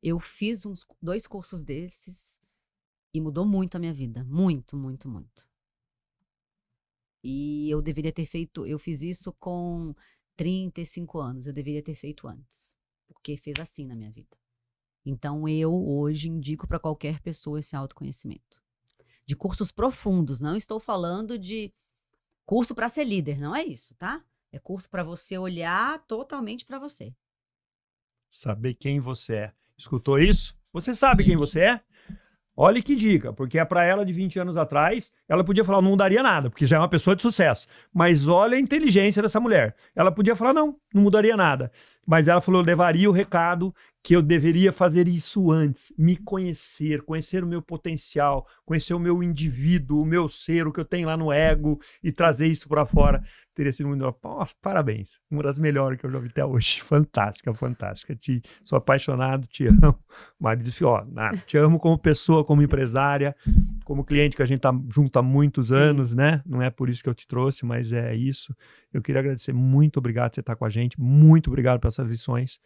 Eu fiz 2 cursos desses e mudou muito a minha vida. Muito, muito, muito. E eu deveria ter feito, eu fiz isso com 35 anos, eu deveria ter feito antes, porque fez assim na minha vida. Então eu hoje indico para qualquer pessoa esse autoconhecimento. De cursos profundos, não estou falando de curso para ser líder, não é isso, tá? É curso para você olhar totalmente para você. Saber quem você é. Escutou isso? Você sabe quem você é? Olha que dica, porque para ela de 20 anos atrás, ela podia falar, não mudaria nada, porque já é uma pessoa de sucesso. Mas olha a inteligência dessa mulher. Ela podia falar, não mudaria nada. Mas ela falou, eu levaria o recado que eu deveria fazer isso antes. Me conhecer o meu potencial, conhecer o meu indivíduo, o meu ser, o que eu tenho lá no ego e trazer isso para fora. Teria sido muito... parabéns. Uma das melhores que eu já vi até hoje. Fantástica, fantástica. Sou apaixonado, te amo. O marido disse, te amo como pessoa, como empresária, como cliente que a gente tá junto há muitos anos, né? Não é por isso que eu te trouxe, mas é isso. Eu queria agradecer, muito obrigado por você estar com a gente, muito obrigado por essas lições,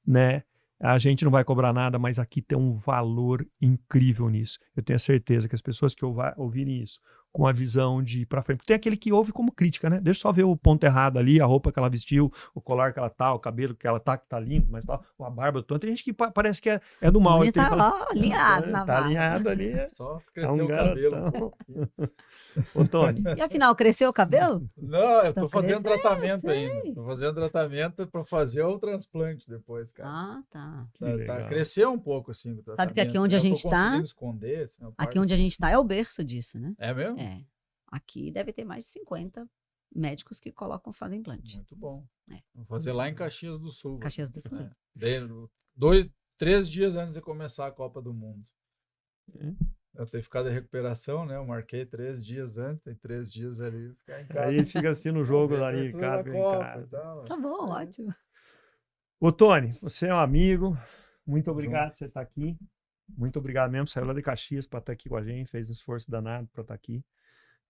né? A gente não vai cobrar nada, mas aqui tem um valor incrível nisso. Eu tenho certeza que as pessoas que ouvirem isso com a visão de ir pra frente. Tem aquele que ouve como crítica, né? Deixa eu só ver o ponto errado ali, a roupa que ela vestiu, o colar que ela tá, o cabelo que ela tá, que tá lindo, mas tá, a barba toda. Tem gente que parece que é do mal. Tony tá, Fala, alinhado na tá barba. alinhado ali. Só É cresceu um o cabelo. garotão. Ô, Tony, E afinal, cresceu o cabelo? Não, eu Tá tô fazendo crescendo, tratamento sei. ainda. Tô fazendo tratamento para fazer o transplante depois, cara. Ah, tá. que legal. Cresceu um pouco, assim, o tratamento. Sabe que aqui onde a Eu tô gente tá, conseguindo esconder, assim, uma aqui parte. onde a gente tá é o berço disso, né? É mesmo? É. Aqui deve ter mais de 50 médicos que fazem implante. Muito bom. É. Vou fazer lá em Caxias do Sul. Caxias do Sul. É. Daí, 3 dias antes de começar a Copa do Mundo. Eu tenho ficado em recuperação, né? Eu marquei 3 dias antes, tem 3 dias ali, ficar em casa. Aí fica assistindo o jogo Ver ali, abertura cara, da em Copa casa. e tal. Tá bom, Isso aí. ótimo. Ô, Tony, você é um amigo. Muito Tamo obrigado por você estar aqui. Muito obrigado mesmo. Saiu lá de Caxias para estar aqui com a gente, fez um esforço danado para estar aqui.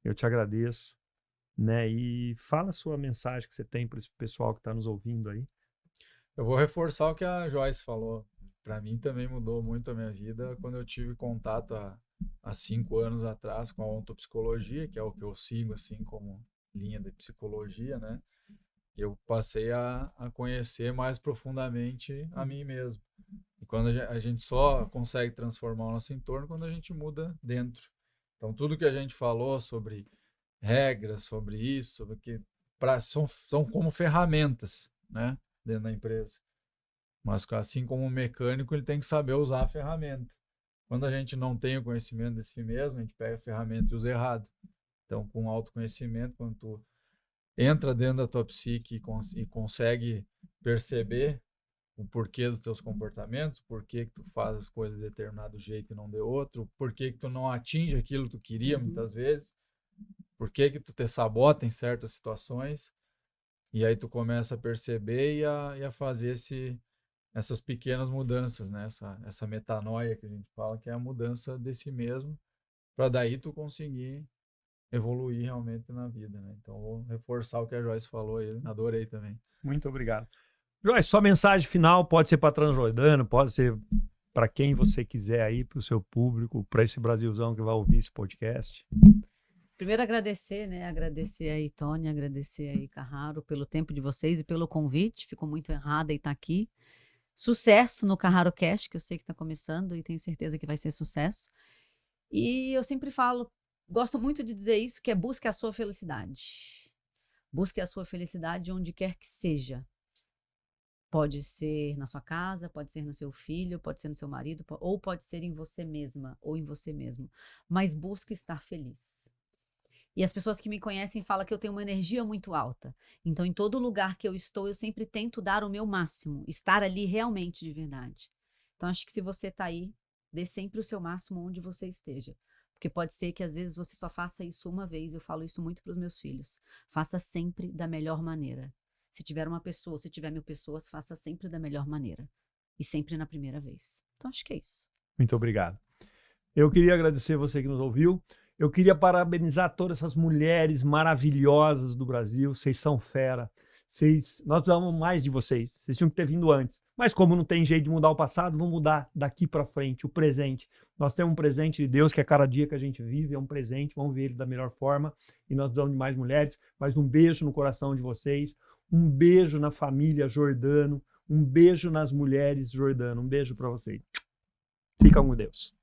Eu te agradeço. Né? E fala a sua mensagem que você tem para esse pessoal que está nos ouvindo aí. Eu vou reforçar o que a Joyce falou. Para mim também mudou muito a minha vida quando eu tive contato há 5 anos atrás com a ontopsicologia, que é o que eu sigo assim como linha de psicologia, né? Eu passei a conhecer mais profundamente a mim mesmo. E quando a gente só consegue transformar o nosso entorno quando a gente muda dentro. Então tudo que a gente falou sobre regras, sobre isso, sobre que são como ferramentas, né, dentro da empresa. Mas assim como o mecânico, ele tem que saber usar a ferramenta. Quando a gente não tem o conhecimento de si mesmo, a gente pega a ferramenta e usa errado. Então, com autoconhecimento, quando tu entra dentro da tua psique e consegue perceber o porquê dos teus comportamentos, por que tu faz as coisas de determinado jeito e não de outro, por que tu não atinge aquilo que tu queria muitas vezes, por que tu te sabota em certas situações, e aí tu começa a perceber e a fazer essas pequenas mudanças, né? Essa metanoia que a gente fala, que é a mudança de si mesmo, para daí tu conseguir evoluir realmente na vida, né? Então, vou reforçar o que a Joyce falou aí, adorei também. Muito obrigado. Joyce, sua mensagem final pode ser para Transjordano, pode ser para quem você quiser aí, para o seu público, para esse Brasilzão que vai ouvir esse podcast. Primeiro agradecer, né? Agradecer aí, Tony, agradecer aí, Carraro, pelo tempo de vocês e pelo convite. Fico muito honrada em estar aqui. Sucesso no Carraro Cast, que eu sei que está começando e tenho certeza que vai ser sucesso. E eu sempre falo, gosto muito de dizer isso, que é busque a sua felicidade. Busque a sua felicidade onde quer que seja. Pode ser na sua casa, pode ser no seu filho, pode ser no seu marido, ou pode ser em você mesma ou em você mesmo. Mas busque estar feliz. E as pessoas que me conhecem falam que eu tenho uma energia muito alta. Então, em todo lugar que eu estou, eu sempre tento dar o meu máximo, estar ali realmente de verdade. Então, acho que se você está aí, dê sempre o seu máximo onde você esteja. Porque pode ser que às vezes você só faça isso uma vez. Eu falo isso muito para os meus filhos. Faça sempre da melhor maneira. Se tiver uma pessoa, se tiver 1000 pessoas, faça sempre da melhor maneira. E sempre na primeira vez. Então, acho que é isso. Muito obrigado. Eu queria agradecer você que nos ouviu. Eu queria parabenizar todas essas mulheres maravilhosas do Brasil. Vocês são fera. Nós precisamos mais de vocês. Vocês tinham que ter vindo antes. Mas como não tem jeito de mudar o passado, vamos mudar daqui para frente, o presente. Nós temos um presente de Deus, que é cada dia que a gente vive, é um presente. Vamos ver ele da melhor forma. E nós precisamos de mais mulheres. Mas um beijo no coração de vocês. Um beijo na família Jordano. Um beijo nas mulheres Jordano. Um beijo para vocês. Fica com Deus.